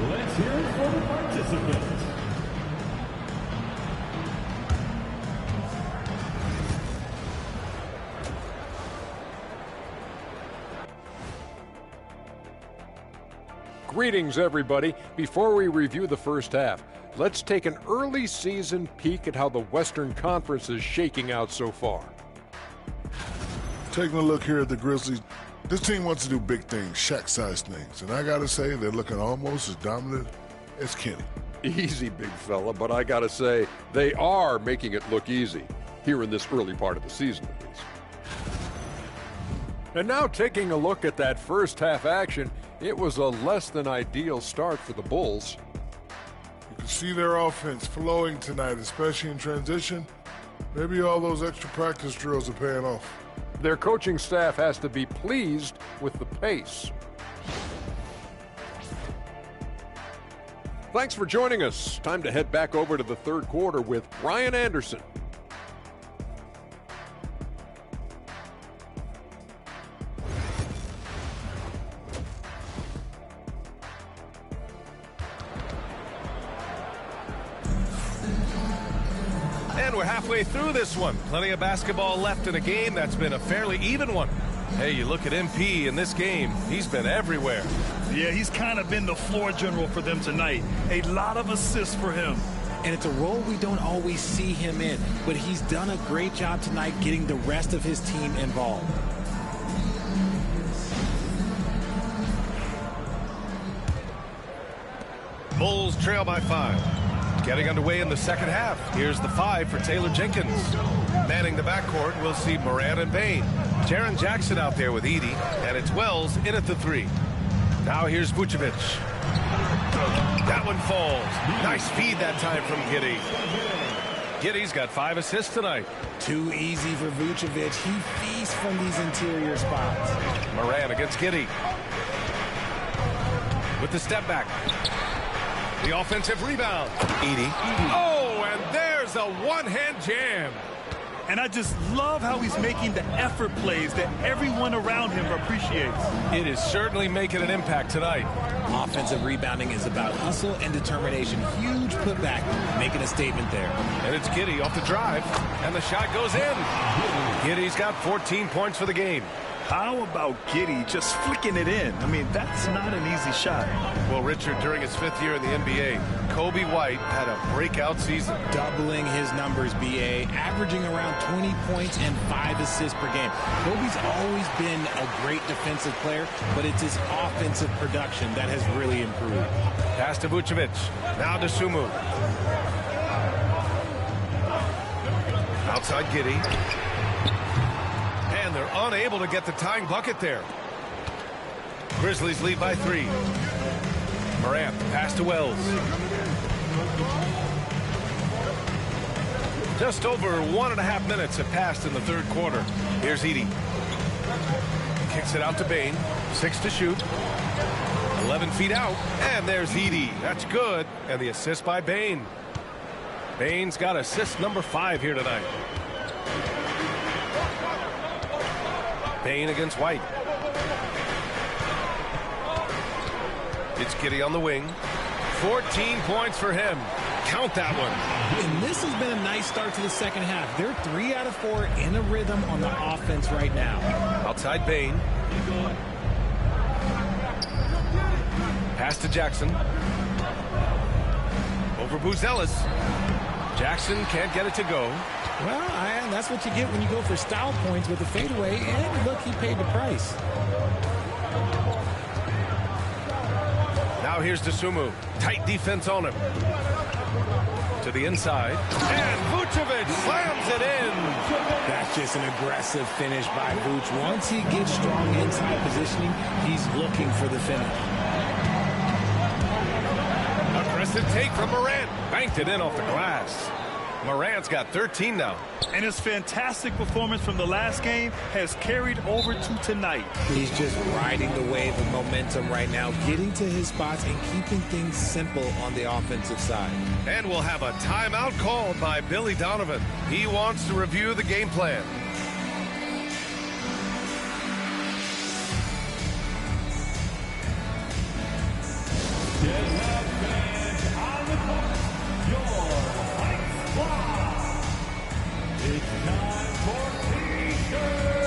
Let's hear it for the participants. Greetings, everybody. Before we review the first half, let's take an early season peek at how the Western Conference is shaking out so far. Taking a look here at the Grizzlies, this team wants to do big things, Shaq-sized things, and I gotta say they're looking almost as dominant as Kenny. Easy, big fella, but I gotta say they are making it look easy, here in this early part of the season at least. And now taking a look at that first half action, it was a less than ideal start for the Bulls. You can see their offense flowing tonight, especially in transition. Maybe all those extra practice drills are paying off. Their coaching staff has to be pleased with the pace. Thanks for joining us. Time to head back over to the third quarter with Ryan Anderson. And we're halfway through this one. Plenty of basketball left in a game that's been a fairly even one. Hey, you look at MP in this game, he's been everywhere. Yeah, he's kind of been the floor general for them tonight. A lot of assists for him. And it's a role we don't always see him in, but he's done a great job tonight getting the rest of his team involved. Bulls trail by 5. Getting underway in the second half. Here's the 5 for Taylor Jenkins. Manning the backcourt, we'll see Moran and Bain. Jaren Jackson out there with Edey, and it's Wells in at the 3. Now here's Vucevic. That one falls. Nice feed that time from Giddey. Giddey's got 5 assists tonight. Too easy for Vucevic. He feasts from these interior spots. Moran against Giddey. With the step back. The offensive rebound. Edey. Oh, and there's a one-hand jam. And I just love how he's making the effort plays that everyone around him appreciates. It is certainly making an impact tonight. Offensive rebounding is about hustle and determination. Huge putback, making a statement there. And it's Giddey off the drive, and the shot goes in. Giddey's got 14 points for the game. How about Giddey just flicking it in? I mean, that's not an easy shot. Well, Richard, during his 5th year in the NBA, Kobe White had a breakout season. Doubling his numbers, BA, averaging around 20 points and 5 assists per game. Kobe's always been a great defensive player, but it's his offensive production that has really improved. Pass to Vucevic. Now to Sumu. Outside Giddey. And they're unable to get the tying bucket there. Grizzlies lead by 3. Morant, pass to Wells. Just over 1.5 minutes have passed in the third quarter. Here's Edey. Kicks it out to Bain. 6 to shoot. 11 feet out. And there's Edey. That's good. And the assist by Bain. Bain's got assist number 5 here tonight. Bain against White. It's Giddey on the wing. 14 points for him. Count that one. And this has been a nice start to the second half. They're 3 out of 4 in a rhythm on the offense right now. Outside Bain. Pass to Jackson. Over Buzelis. Jackson can't get it to go. Well, that's what you get when you go for style points with a fadeaway. And look, he paid the price. Now here's Dosunmu. Tight defense on him. To the inside. And Vucevic slams it in. That's just an aggressive finish by Vuce. Once he gets strong inside positioning, he's looking for the finish. Aggressive take from Morant. Banked it in off the glass. Morant's got 13 now. And his fantastic performance from the last game has carried over to tonight. He's just riding the wave of momentum right now, getting to his spots and keeping things simple on the offensive side. And we'll have a timeout called by Billy Donovan. He wants to review the game plan. It's time for T-shirts.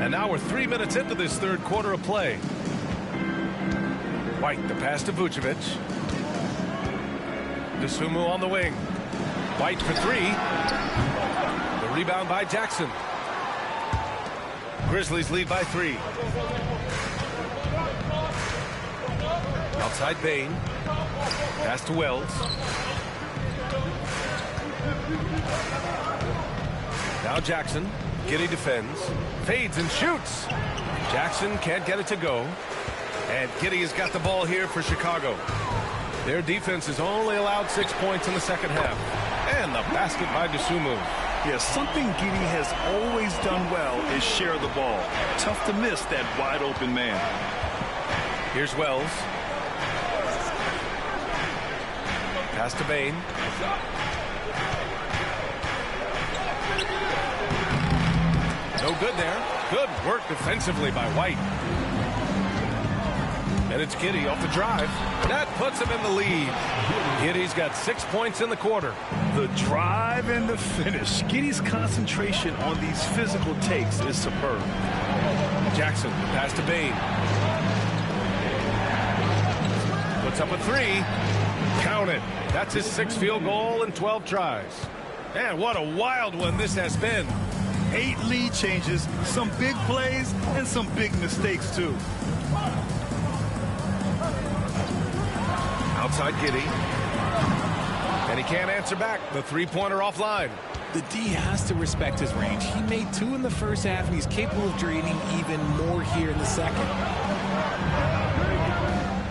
And now we're 3 minutes into this third quarter of play. White, the pass to Vucevic. Dosunmu on the wing. White for 3. The rebound by Jackson. Grizzlies lead by 3. Outside Bain. Pass to Wells. Now Jackson. Giddey defends. Fades and shoots. Jackson can't get it to go. And Giddey has got the ball here for Chicago. Their defense has only allowed 6 points in the second half. And the basket by Dosunmu. Yeah, something Giddey has always done well is share the ball. Tough to miss that wide open man. Here's Wells. Pass to Bain. No good there. Good work defensively by White. And it's Giddey off the drive. That puts him in the lead. Giddey's got 6 points in the quarter. The drive and the finish. Giddey's concentration on these physical takes is superb. Jackson, pass to Bain. Puts up a 3. Count it. That's his 6th field goal in 12 tries. And what a wild one this has been. 8 lead changes, some big plays, and some big mistakes, too. Outside Giddey. And he can't answer back. The three-pointer offline. The D has to respect his range. He made 2 in the first half, and he's capable of draining even more here in the second.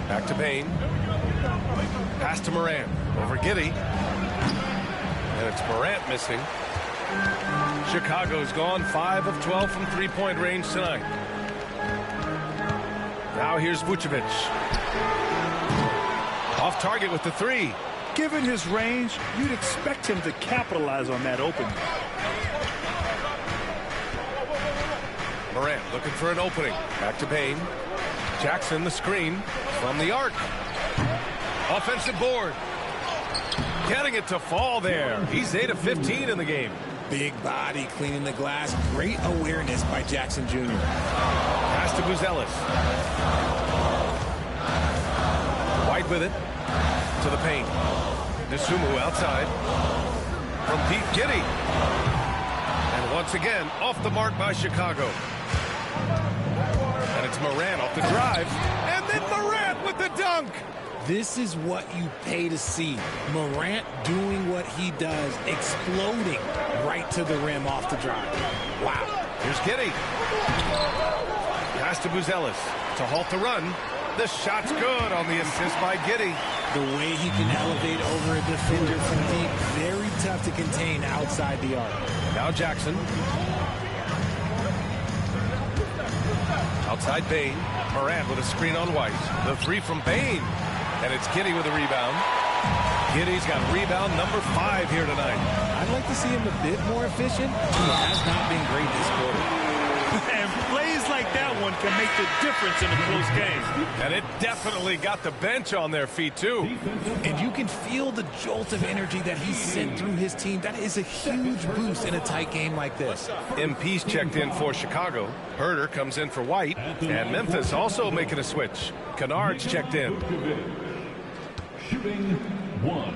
Back to Bain. Pass to Morant. Over Giddey. And it's Morant missing. Chicago's gone 5 of 12 from three-point range tonight. Now here's Vucevic. Off target with the 3. Given his range, you'd expect him to capitalize on that opening. Morant looking for an opening. Back to Bain. Jackson the screen from the arc. Offensive board. Getting it to fall there. He's 8 of 15 in the game. Big body cleaning the glass. Great awareness by Jackson Jr. Pass to Buzelis. White with it. To the paint. Dosunmu outside. From deep, Giddey. And once again, off the mark by Chicago. And it's Morant off the drive. And then Morant with the dunk. This is what you pay to see. Morant doing what he does, exploding right to the rim off the drive. Wow. Here's Giddey. Pass to Buzelis to halt the run. The shot's good on the assist by Giddey. The way he can elevate over a defender from deep, very tough to contain outside the arc. Now Jackson. Outside Bain. Morant with a screen on White. The 3 from Bain. And it's Giddey with a rebound. Giddey's got rebound number 5 here tonight. I'd like to see him a bit more efficient. He has not been great this quarter. And plays like that one can make the difference in a close game. And it definitely got the bench on their feet, too. And you can feel the jolt of energy that he sent through his team. That is a huge boost in a tight game like this. MP's checked in for Chicago. Herter comes in for White. And Memphis also making a switch. Kennard's checked in. Shooting 1.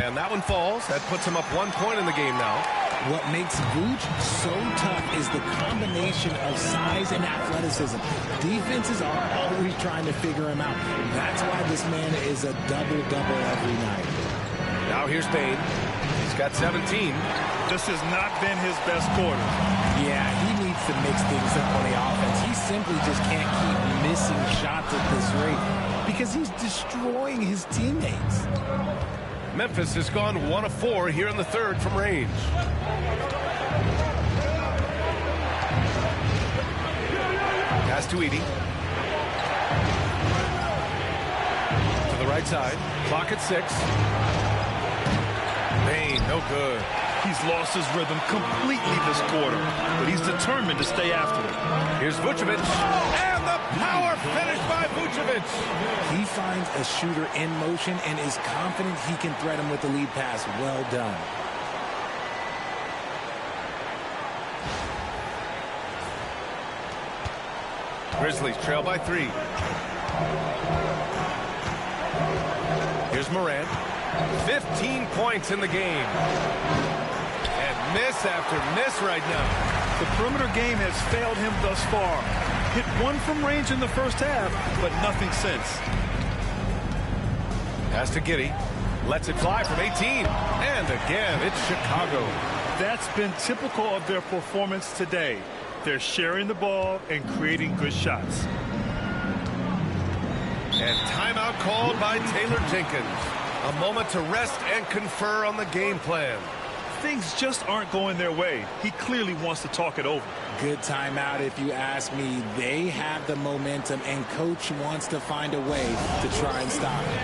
And that one falls. That puts him up 1 point in the game now. What makes Vooch so tough is the combination of size and athleticism. Defenses are always trying to figure him out. That's why this man is a double-double every night. Now here's Bain. He's got 17. This has not been his best quarter. Yeah, he needs to mix things up on the offense. He simply just can't keep missing shots at this rate because he's destroying his teammates. Memphis has gone 1 of 4 here in the third from range. Pass to Edey. To the right side. Clock at 6. Bain, no good. He's lost his rhythm completely this quarter, but he's determined to stay after it. Here's Vucevic. And the power finish by Vucevic. He finds a shooter in motion and is confident he can threat him with the lead pass. Well done. Grizzlies trail by 3. Here's Morant. 15 points in the game. And miss after miss right now. The perimeter game has failed him thus far. Hit one from range in the first half, but nothing since. Pass to Giddey. Lets it fly from 18. And again, it's Chicago. That's been typical of their performance today. They're sharing the ball and creating good shots. And timeout called by Taylor Jenkins. A moment to rest and confer on the game plan. Things just aren't going their way. He clearly wants to talk it over. Good timeout if you ask me. They have the momentum, and coach wants to find a way to try and stop it.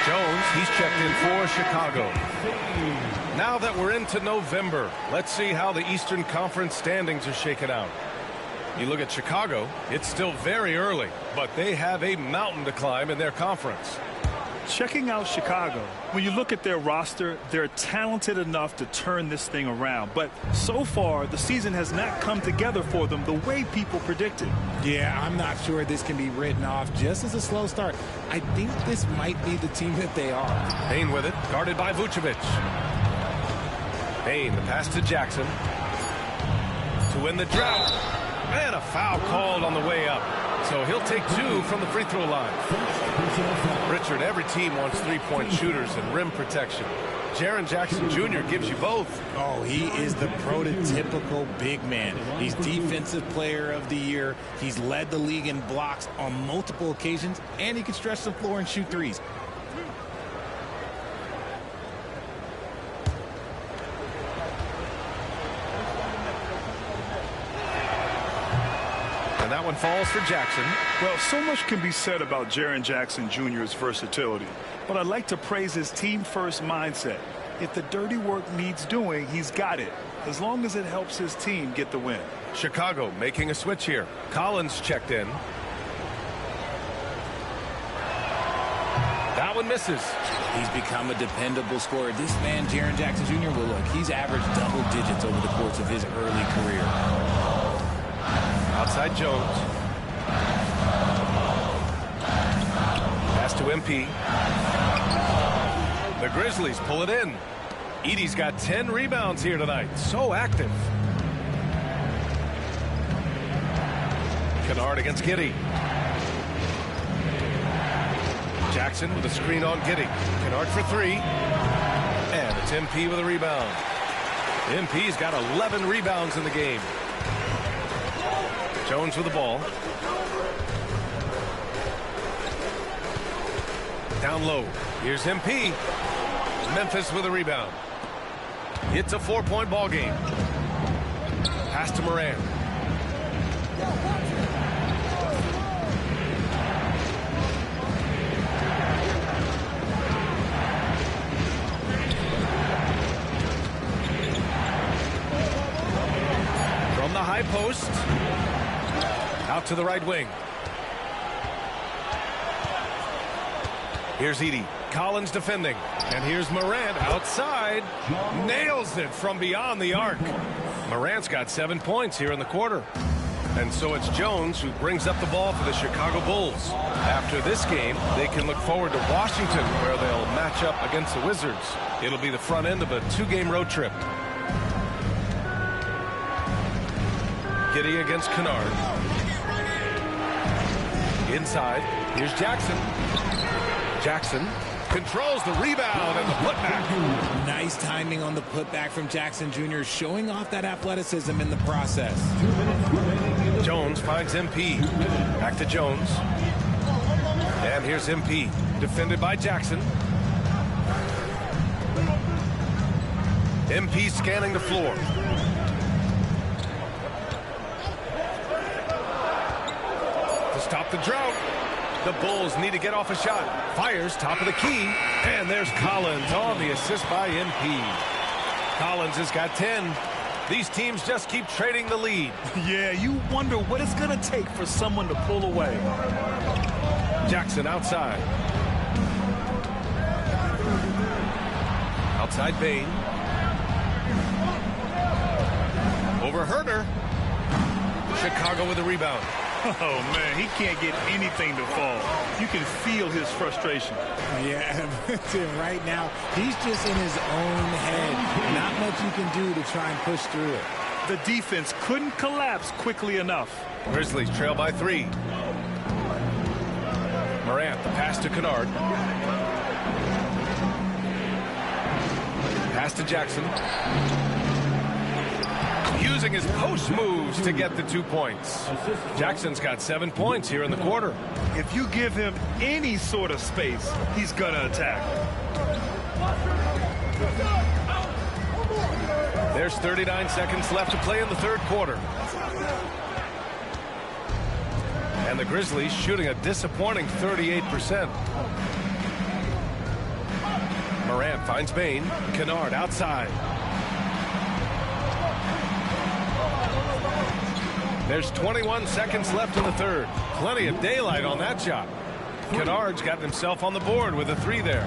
Jones, he's checked in for Chicago. Now that we're into November, let's see how the Eastern Conference standings are shaken out. You look at Chicago, it's still very early, but they have a mountain to climb in their conference. Checking out Chicago, when you look at their roster, they're talented enough to turn this thing around. But so far, the season has not come together for them the way people predicted. Yeah, I'm not sure this can be written off just as a slow start. I think this might be the team that they are. Payne with it, guarded by Vucevic. Payne, the pass to Jackson. To win the drought. And a foul called on the way up. So he'll take two from the free throw line. Richard, every team wants three-point shooters and rim protection. Jaren Jackson Jr. gives you both. Oh, he is the prototypical big man. He's Defensive Player of the Year. He's led the league in blocks on multiple occasions, and he can stretch the floor and shoot threes. That one falls for Jackson. Well, so much can be said about Jaren Jackson Jr.'s versatility, but I'd like to praise his team-first mindset. If the dirty work needs doing, he's got it, as long as it helps his team get the win. Chicago making a switch here. Collins checked in. That one misses. He's become a dependable scorer. This man, Jaren Jackson Jr., well, look, he's averaged double digits over the course of his early career. Outside Jones. Pass to MP. The Grizzlies pull it in. Edey's got 10 rebounds here tonight. So active. Kennard against Giddey. Jackson with a screen on Giddey. Kennard for three. And it's MP with a rebound. MP's got 11 rebounds in the game. Jones with the ball. Down low. Here's MP. Memphis with a rebound. It's a 4-point ball game. Pass to Moran. From the high post. Out to the right wing. Here's Edey. Collins defending. And here's Morant outside. Nails it from beyond the arc. Morant's got 7 points here in the quarter. And so it's Jones who brings up the ball for the Chicago Bulls. After this game, they can look forward to Washington, where they'll match up against the Wizards. It'll be the front end of a 2-game road trip. Giddy against Kennard. Inside, here's Jackson. Jackson controls the rebound and the putback. Nice timing on the putback from Jackson Jr., showing off that athleticism in the process. Jones finds MP. Back to Jones. And here's MP, defended by Jackson. MP scanning the floor. To stop the drought. The Bulls need to get off a shot. Fires top of the key. And there's Collins on the assist by MP. Collins has got 10. These teams just keep trading the lead. Yeah, you wonder what it's going to take for someone to pull away. Jackson outside. Outside Bain. Over Herter. Chicago with a rebound. Oh, man, he can't get anything to fall. You can feel his frustration. Yeah, right now, he's just in his own head. Not much you can do to try and push through it. The defense couldn't collapse quickly enough. Grizzlies trail by 3. Morant, the pass to Kennard. Pass to Jackson. Using his post moves to get the 2 points. Jackson's got 7 points here in the quarter. If you give him any sort of space, he's going to attack. There's 39 seconds left to play in the third quarter. And the Grizzlies shooting a disappointing 38%. Morant finds Bain. Kennard outside. There's 21 seconds left in the third. Plenty of daylight on that shot. Kennard's gotten himself on the board with a 3 there.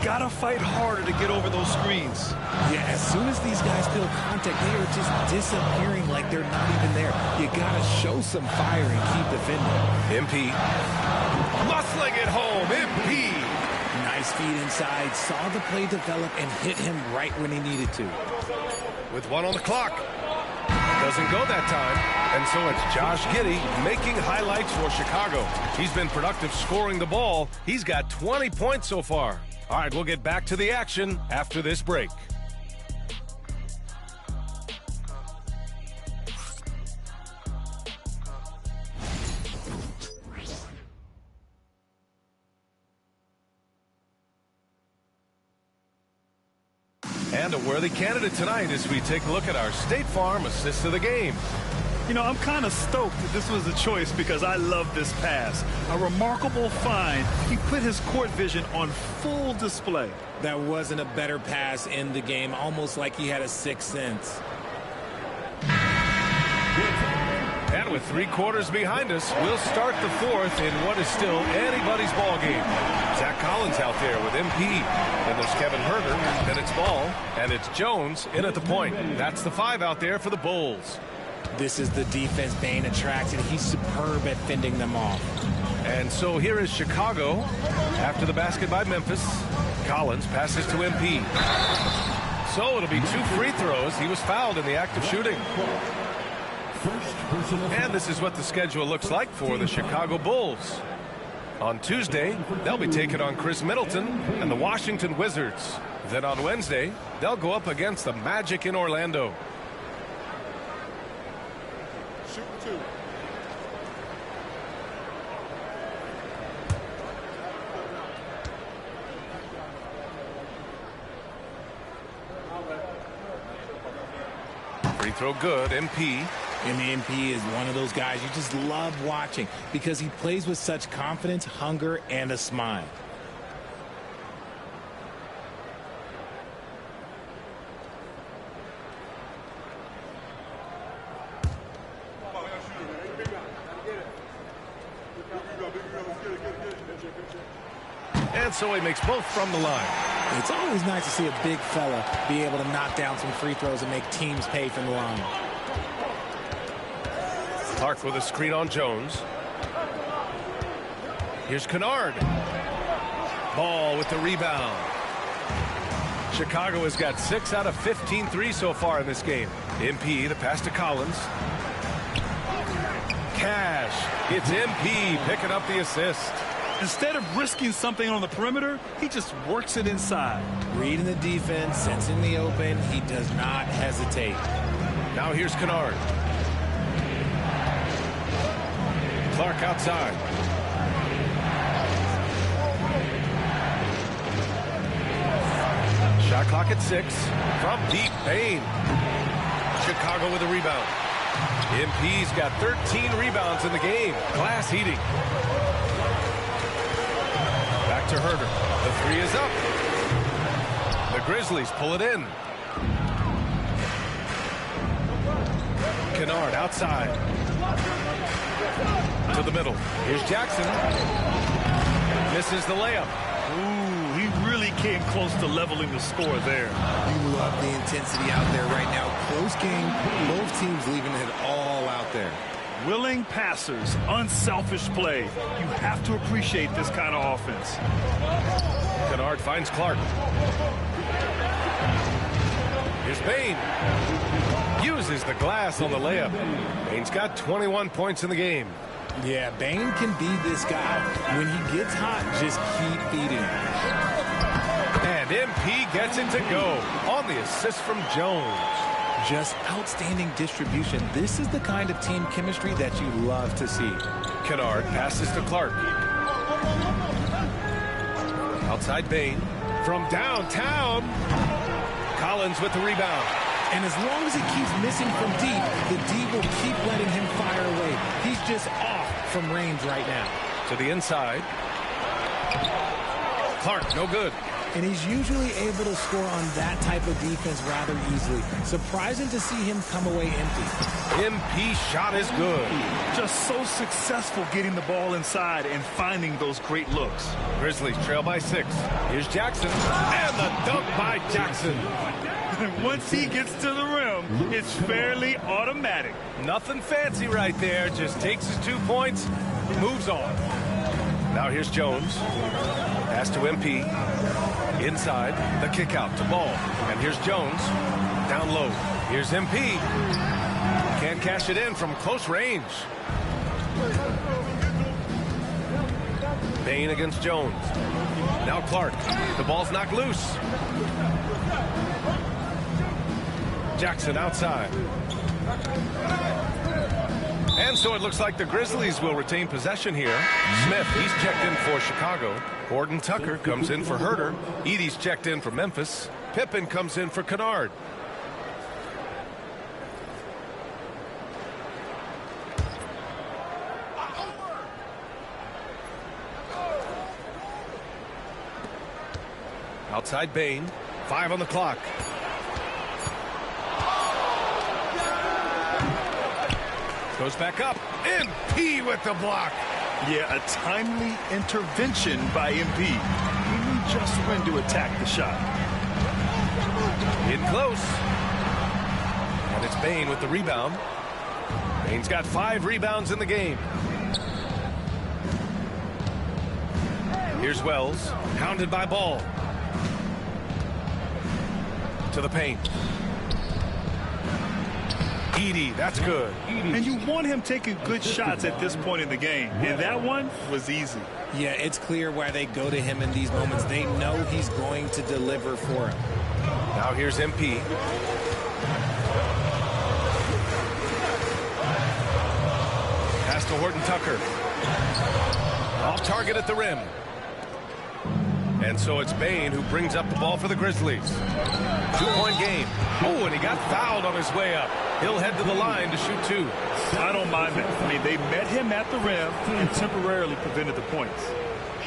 Gotta fight harder to get over those screens. Yeah, as soon as these guys feel contact, they are just disappearing like they're not even there. You gotta show some fire and keep defending. MP. Muscling it home. MP. Nice feed inside. Saw the play develop and hit him right when he needed to. With 1 on the clock. Doesn't go that time. And so it's Josh Giddey making highlights for Chicago. He's been productive scoring the ball. He's got 20 points so far. All right, we'll get back to the action after this break. And a worthy candidate tonight as we take a look at our State Farm assist of the game. You know, I'm kind of stoked that this was a choice because I love this pass. A remarkable find. He put his court vision on full display. That wasn't a better pass in the game, almost like he had a sixth sense. And with 3 quarters behind us, we'll start the fourth in what is still anybody's ball game. Zach Collins out there with MP. Then there's Kevin Herter. Then it's Ball. And it's Jones in at the point. That's the 5 out there for the Bulls. This is the defense Bain attracted. He's superb at fending them off. And so here is Chicago after the basket by Memphis. Collins passes to MP. So it'll be 2 free throws. He was fouled in the act of shooting. And this is what the schedule looks like for the Chicago Bulls. On Tuesday, they'll be taking on Chris Middleton and the Washington Wizards. Then on Wednesday, they'll go up against the Magic in Orlando. Shoot 2. Free throw good, MP. And MP is one of those guys you just love watching because he plays with such confidence, hunger, and a smile. And so he makes both from the line. It's always nice to see a big fella be able to knock down some free throws and make teams pay from the line. Clark with a screen on Jones. Here's Kennard. Ball with the rebound. Chicago has got 6 out of 15 threes so far in this game. MP, the pass to Collins. cash. It's MP picking up the assist. Instead of risking something on the perimeter, he just works it inside. Reading the defense, sensing the open, he does not hesitate. Now here's Kennard. Clark outside. Shot clock at 6. From deep, Payne. Chicago with a rebound. MP's got 13 rebounds in the game. Glass heating. Back to Herder. The 3 is up. The Grizzlies pull it in. Kennard outside. To the middle. Here's Jackson. Misses the layup. Ooh, he really came close to leveling the score there. You love the intensity out there right now. Close game. Both teams leaving it all out there. Willing passers, unselfish play. You have to appreciate this kind of offense. Kennard finds Clark. Here's Payne. Uses the glass on the layup. Payne's got 21 points in the game. Yeah, Bane can be this guy. When he gets hot, just keep feeding. And MP gets it to go on the assist from Jones. Just outstanding distribution. This is the kind of team chemistry that you love to see. Kennard passes to Clark. Outside Bane. From downtown. Collins with the rebound. And as long as he keeps missing from deep, the D will keep letting him fire away. He's just off from range right now. To the inside. Clark, no good. And he's usually able to score on that type of defense rather easily. Surprising to see him come away empty. MP shot is good. Just so successful getting the ball inside and finding those great looks. Grizzlies trail by 6. Here's Jackson. And the dunk by Jackson. Once he gets to the rim, it's fairly automatic. Nothing fancy right there. Just takes his 2 points, moves on. Now here's Jones. Pass to MP. Inside, the kick out to Ball. And here's Jones. Down low. Here's MP. Can't cash it in from close range. Payne against Jones. Now Clark. The ball's knocked loose. Jackson outside. And so it looks like the Grizzlies will retain possession here. Smith, he's checked in for Chicago. Horton Tucker comes in for Herder. Edey's checked in for Memphis. Pippen comes in for Kennard. Outside Bane. 5 on the clock. Goes back up. MP with the block. Yeah, a timely intervention by MP. He knew just when to attack the shot. In close. And it's Bane with the rebound. Bane's got 5 rebounds in the game. Here's Wells. Hounded by Ball. To the paint. Edey, that's good. And you want him taking good shots at this point in the game. And that one was easy. Yeah, it's clear why they go to him in these moments. They know he's going to deliver for him. Now here's MP. Pass to Horton Tucker. Off target at the rim. And so it's Bane who brings up the ball for the Grizzlies. 2-point game. Oh, and he got fouled on his way up. He'll head to the line to shoot 2. I don't mind that. I mean, they met him at the rim and temporarily prevented the points.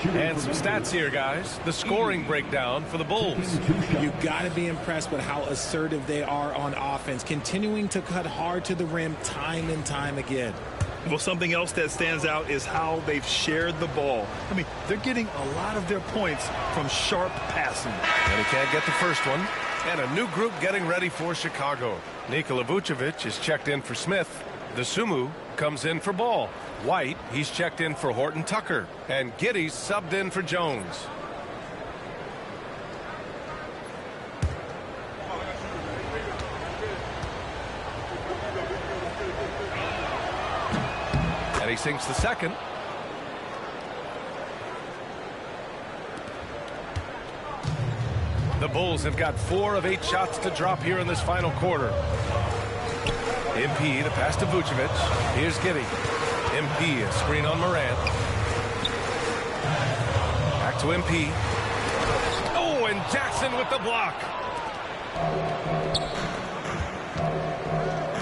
And some stats here, guys. The scoring breakdown for the Bulls. You've got to be impressed with how assertive they are on offense, continuing to cut hard to the rim time and time again. Well, something else that stands out is how they've shared the ball. I mean, they're getting a lot of their points from sharp passing. And he can't get the first one. And a new group getting ready for Chicago. Nikola Vucevic is checked in for Smith. The Sumu comes in for Ball. White, he's checked in for Horton Tucker. And Giddey's subbed in for Jones. They sinks the second. The Bulls have got 4 of 8 shots to drop here in this final quarter. MP, the pass to Vucevic. Here's Giddey. MP, a screen on Morant. Back to MP. Oh, and Jackson with the block.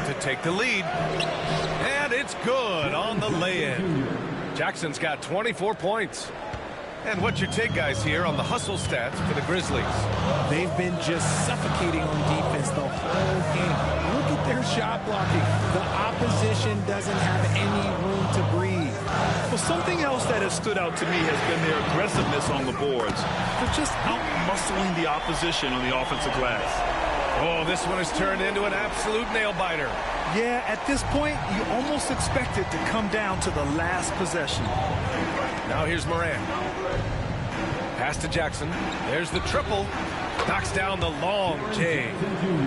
To take the lead. And it's good on the lay-in. Jackson's got 24 points. And what's your take, guys, here on the hustle stats for the Grizzlies? They've been just suffocating on defense the whole game. Look at their shot blocking. The opposition doesn't have any room to breathe. Well, something else that has stood out to me has been their aggressiveness on the boards. They're just out-muscling the opposition on the offensive glass. Oh, this one has turned into an absolute nail-biter. Yeah, at this point, you almost expect it to come down to the last possession. Now here's Morant. Pass to Jackson. There's the triple. Knocks down the long J.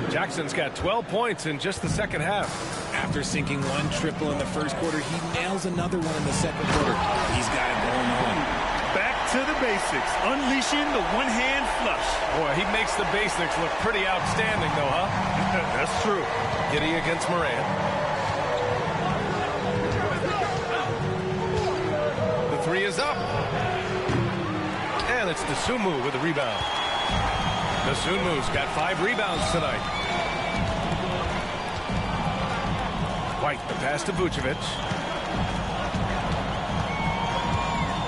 Jackson's got 12 points in just the second half. After sinking one triple in the first quarter, he nails another one in the second quarter. He's got it going on. Back to the basics, unleashing the one-hand flush. Boy, he makes the basics look pretty outstanding, though, huh? That's true. Giddey against Morant. The three is up. And it's Dosunmu with the rebound. Dosunmu's got 5 rebounds tonight. White, the pass to Vucevic.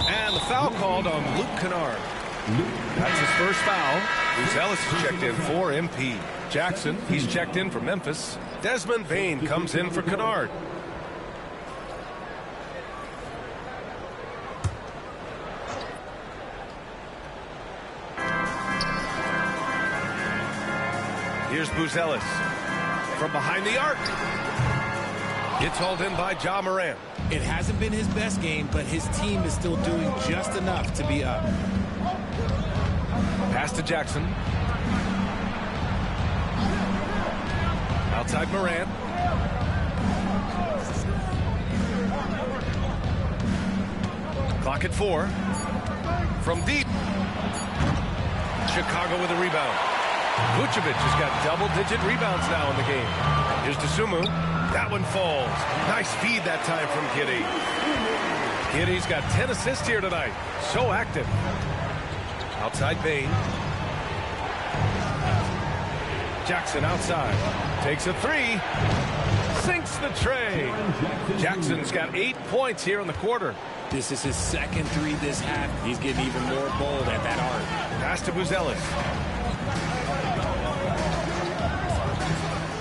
And the foul called on Luke Kennard. That's his first foul. Ellis is checked in for MP. Jackson, he's checked in for Memphis. Desmond Bane comes in for Kennard. Here's Ellis from behind the arc. It's hauled in by Ja Morant. It hasn't been his best game, but his team is still doing just enough to be up. Pass to Jackson. Outside Morant. Clock at 4. From deep. Chicago with a rebound. Vucevic has got double-digit rebounds now in the game. Here's Dosunmu. That one falls. Nice feed that time from Giddey. Giddey's got 10 assists here tonight. So active. Outside Bane. Jackson outside. Takes a 3. Sinks the tray. Jackson's got 8 points here in the quarter. This is his second 3 this half. He's getting even more bold at that arc. Pass to Ellis.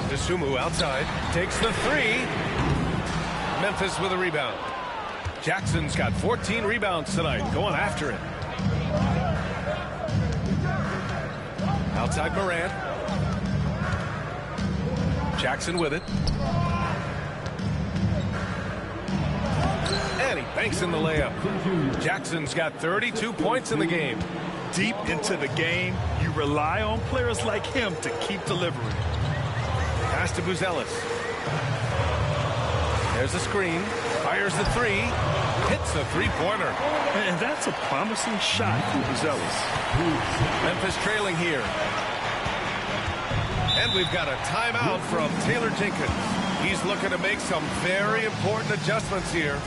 Dosunmu outside. Takes the 3. Memphis with a rebound. Jackson's got 14 rebounds tonight. Going after it. Outside Morant. Jackson with it. And he banks in the layup. Jackson's got 32 points in the game. Deep into the game, you rely on players like him to keep delivering. Pass to Ellis. There's a screen. Fires the 3. Hits the three-pointer. And that's a promising shot for Ellis. Memphis trailing here. And we've got a timeout from Taylor Jenkins. He's looking to make some very important adjustments here.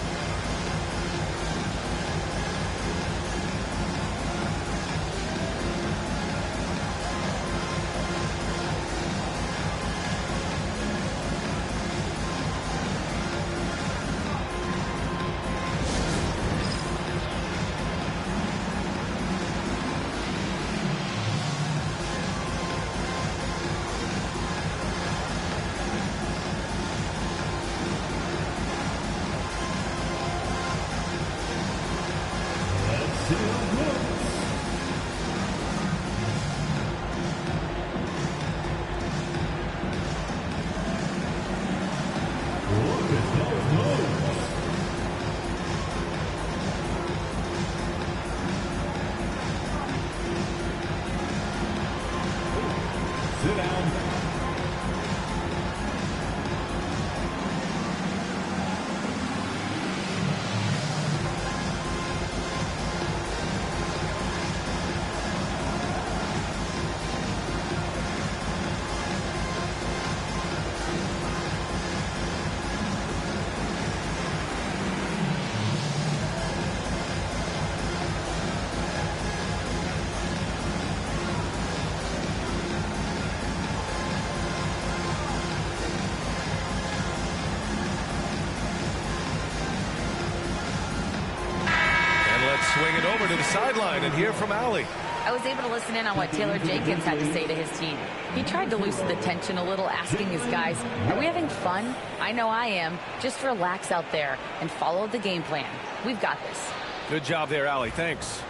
Let's swing it over to the sideline and hear from Allie. I was able to listen in on what Taylor Jenkins had to say to his team. He tried to loosen the tension a little, asking his guys, are we having fun? I know I am. Just relax out there and follow the game plan. We've got this. Good job there, Allie. Thanks.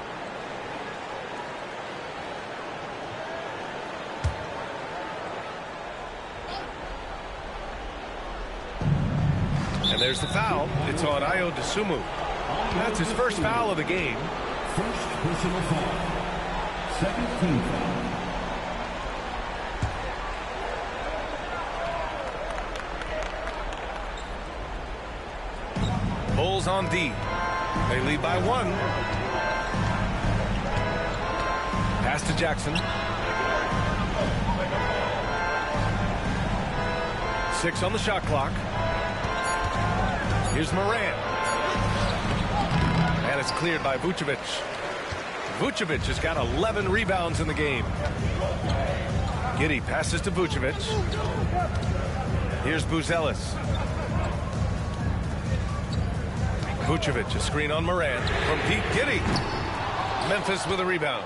And there's the foul. It's on Ayo Dosunmu. That's his first foul of the game. First personal foul. Second team foul. Bulls on D. They lead by 1. Pass to Jackson. 6 on the shot clock. Here's Morant. And it's cleared by Vucevic. Vucevic has got 11 rebounds in the game. Giddey passes to Vucevic. Here's Buzelis. Vucevic, a screen on Morant from deep. Giddey. Memphis with a rebound.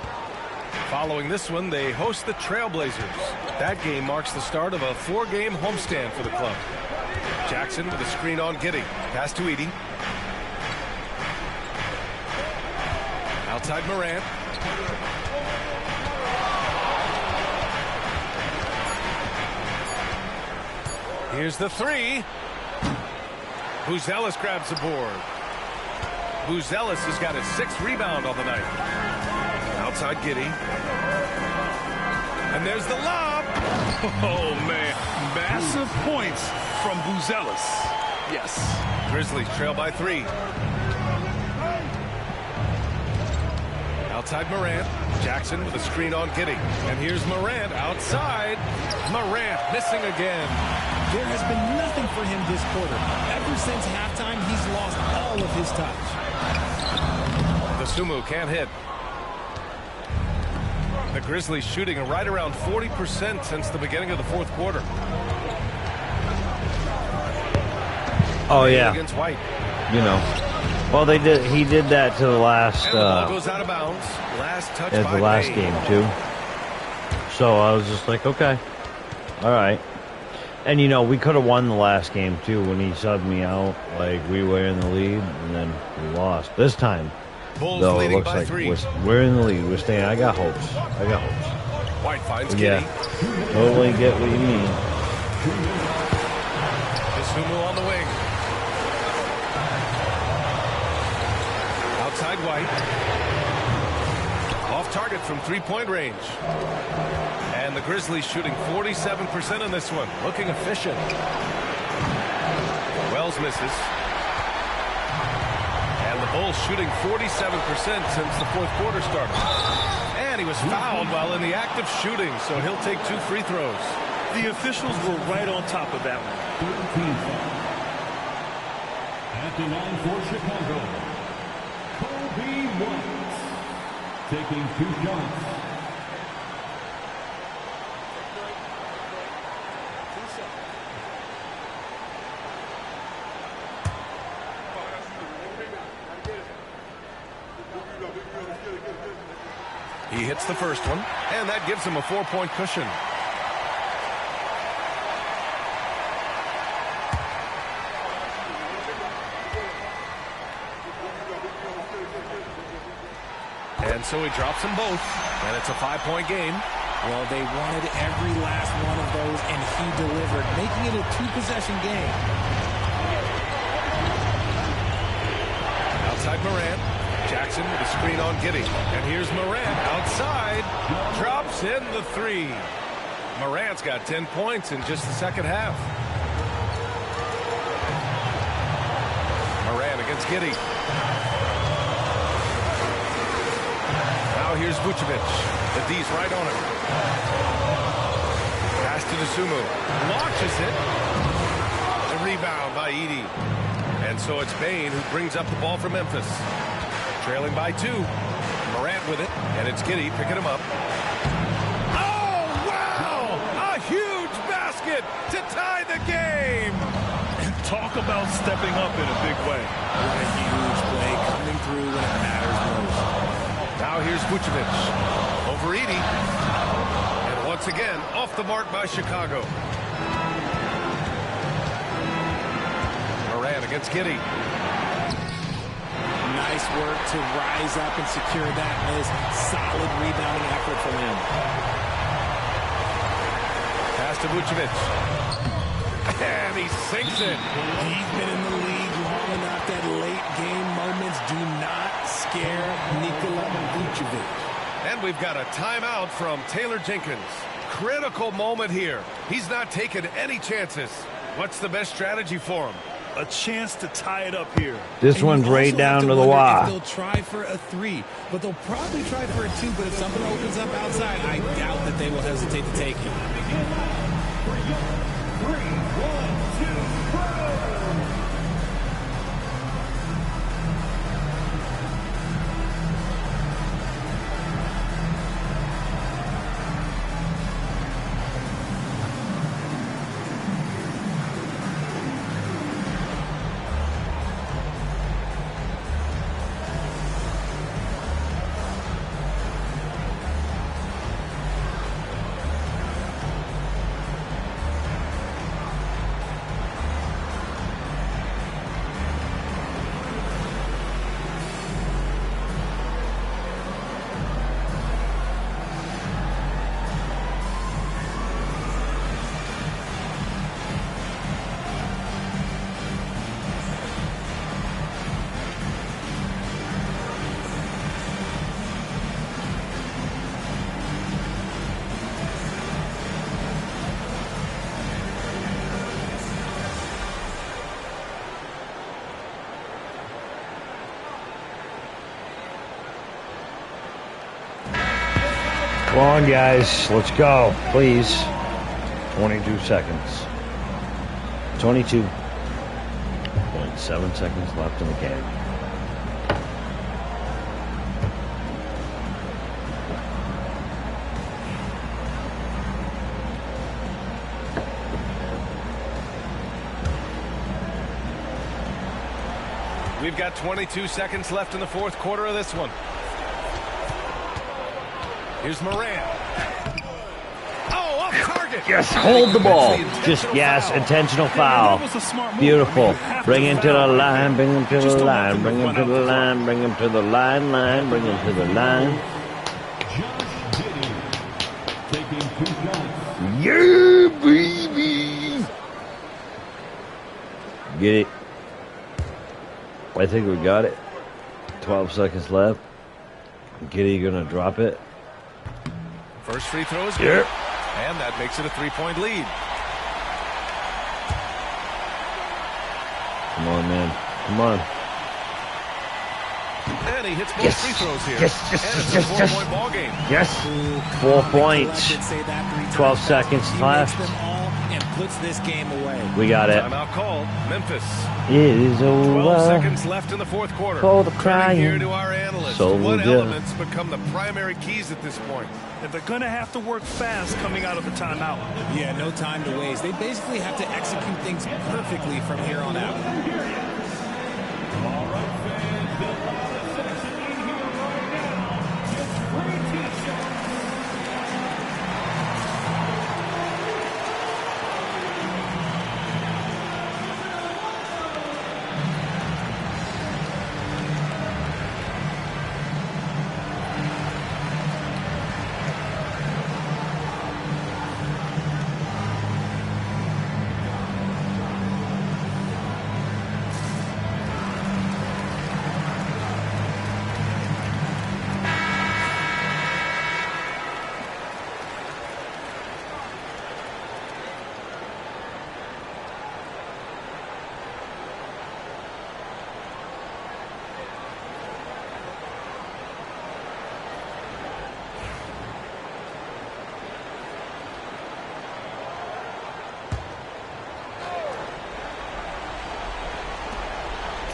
Following this one, they host the Trailblazers. That game marks the start of a 4-game homestand for the club. Jackson with a screen on Giddey. Pass to Edey. Outside Morant. Here's the 3. Buzelis grabs the board. Buzelis has got his 6th rebound on the night. Outside Giddey. And there's the lob. Oh, man. Massive points from Buzelis. Yes. Grizzlies trail by 3. Outside Morant. Jackson with a screen on Giddey. And here's Morant outside. Morant missing again. There has been nothing for him this quarter. Ever since halftime, he's lost all of his touch. Dosunmu can't hit. The Grizzlies shooting right around 40% since the beginning of the 4th quarter. Oh, yeah. Against White. You know. Well, he did that to the last. And the ball goes out of bounds. Last touch as by the last May. game too. So I was just like, okay, all right. And you know, we could have won the last game too when he subbed me out. Like we were in the lead and then we lost. This time, Bulls though, it leading looks by like 3. we're in the lead. We're staying. I got hopes. White finds Yeah, Giddey. totally get what you mean. Dosunmu on the wing. Outside White. Off target from 3-point range. And the Grizzlies shooting 47% in this one. Looking efficient. Wells misses. And the Bulls shooting 47% since the 4th quarter started. And he was fouled while in the act of shooting, so he'll take 2 free throws. The officials were right on top of that one. At the line for Chicago, Kobe White, taking 2 shots. He hits the first one, and that gives him a 4-point cushion. And so he drops them both, and it's a 5-point game. Well, they wanted every last one of those, and he delivered, making it a 2-possession game. Outside Morant. Jackson with a screen on Giddey. And here's Morant outside. Drops in the 3. Morant's got 10 points in just the second half. Morant against Giddey. Now here's Vucevic. The D's right on him. Pass to Dosunmu. Launches it. The rebound by Edey. And so it's Bane who brings up the ball for Memphis. Trailing by 2. Morant with it. And it's Giddey picking him up. Oh, wow! A huge basket to tie the game! Talk about stepping up in a big way. What a huge play coming through when it matters most. Now here's Vucevic. Over Edey. And once again, off the mark by Chicago. Moran against Giddey. Nice work to rise up and secure that miss. Solid rebounding effort from him. Pass to Vucevic. And he sinks it. He's been in the league long enough that late game moments do not scare Nikola Vucevic. And we've got a timeout from Taylor Jenkins. Critical moment here. He's not taking any chances. What's the best strategy for him? A chance to tie it up here. This one's right down to the wire. They'll try for a 3, but they'll probably try for a 2. But if something opens up outside, I doubt that they will hesitate to take it. 3, 1, 2, go! Come on, guys. Let's go, please. 22 seconds. 22.7 seconds left in the game. We've got 22 seconds left in the fourth quarter of this one. Here's Moran. Oh, off target. Yes, hold the ball. Just, yes, intentional foul. Beautiful. Bring him to the line, bring him to the line, bring him to the line, bring him to the line, bring him to the line. Yeah, baby. Get it. I think we got it. 12 seconds left. Giddey gonna drop it. First free throw is good. And that makes it a 3-point lead. Come on, man. Come on. And he hits both free throws here. Yes. And it's a 4-point ball game. Yes. 4 points. 12 seconds left. And puts this game away. We got it. Timeout call. Memphis. It is over. 12 seconds left in the fourth quarter. For the crying. Here to our analysts. What elements become the primary keys at this point? And they're going to have to work fast coming out of the timeout. Yeah, no time to waste. They basically have to execute things perfectly from here on out. All right, fans, the loudest section in here right now gets free t-shirts.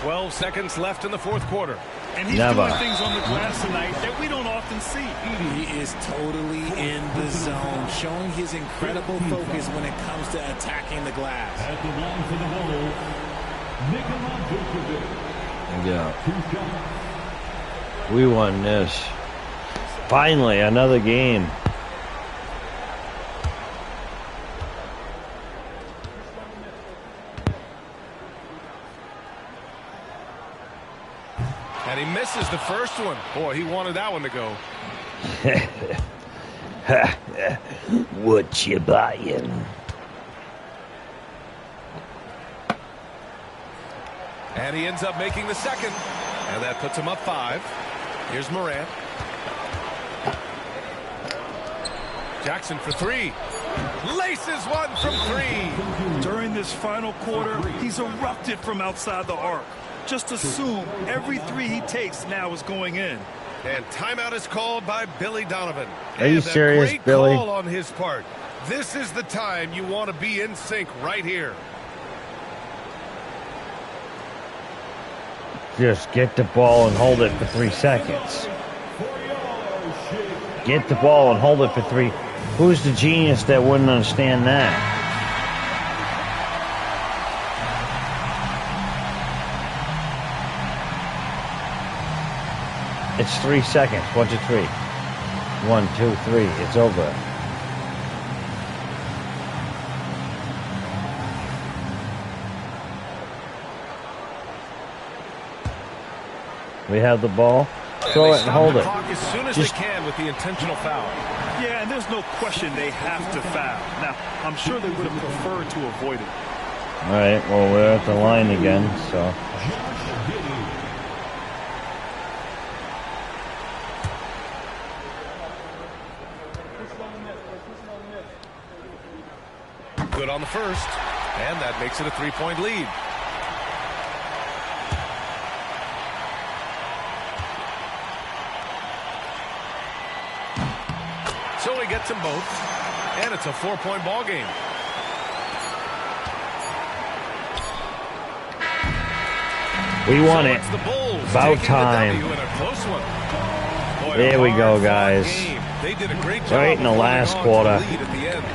Twelve seconds left in the fourth quarter. And he's doing things on the glass tonight that we don't often see. He is totally in the zone, showing his incredible focus when it comes to attacking the glass. At the line for the Bulls, Nikola Vucevic. Yeah. We won this. Finally, another game. And he misses the first one. Boy, he wanted that one to go. What you buying? And he ends up making the second. And that puts him up 5. Here's Morant. Jackson for 3. Laces one from 3. During this final quarter, he's erupted from outside the arc. Just assume every 3 he takes now is going in. And timeout is called by Billy Donovan. Are you serious, great Billy? Call on his part. This is the time you want to be in sync right here. Just get the ball and hold it for 3 seconds. Get the ball and hold it for 3. Who's the genius that wouldn't understand that? It's 3 seconds. 1, 2, 3. 1, 2, 3. It's over. We have the ball. Throw it and hold it. As soon as Just they can with the intentional foul. Yeah, and there's no question they have to foul. Now, I'm sure they would have preferred to avoid it. all right. Well, we're at the line again, so. Good on the first. And that makes it a 3-point lead. So he gets them both, and it's a 4-point ball game. We won So it. it's the Bulls About taking time. the W in a close one. Boy, There a we go, hard-fought guys. game. They did a great job Right in the of holding last on quarter. to the lead at the end.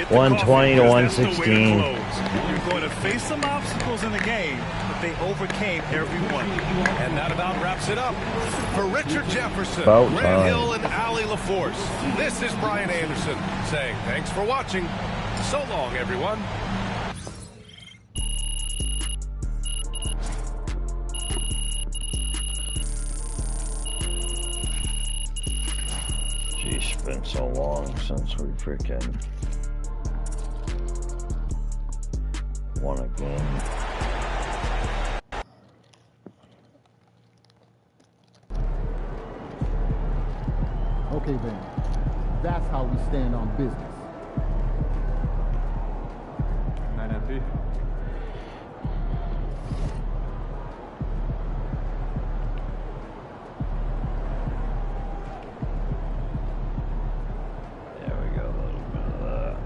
120 to 116. You're going to face some obstacles in the game, but they overcame every one. And that about wraps it up. For Richard Jefferson, About Grant time. Hill, and Allie LaForce, this is Brian Anderson saying thanks for watching. So long, everyone. Geez, it's been so long since we freaking won a game. Okay, then. That's how we stand on business. 9 empty. There we go, a little bit of that.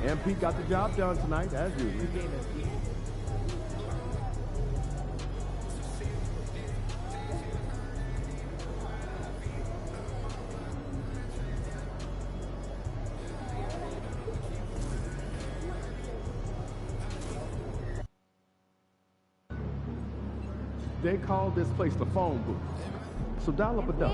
MP got the job done tonight, as usual. They call this place the phone booth. So dial up a duck.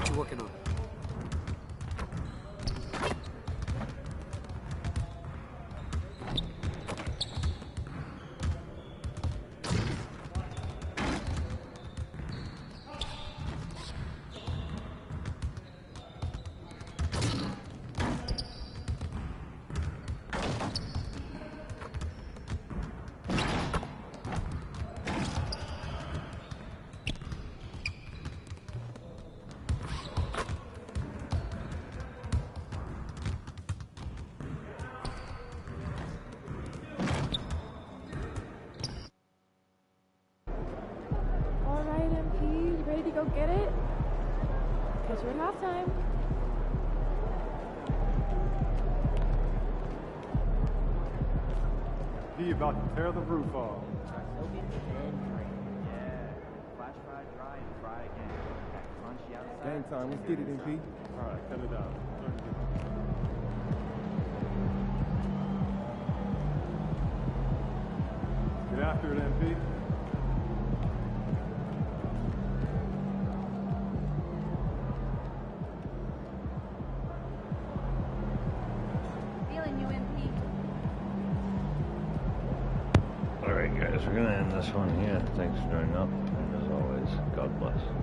What you working on? Go get it? Because you're at halftime. He about to tear the roof off. Game time. Let's get it, MP. All right, cut it out. Get after it, MP. All right, guys, we're going to end this one here. Thanks for joining up. And as always, God bless.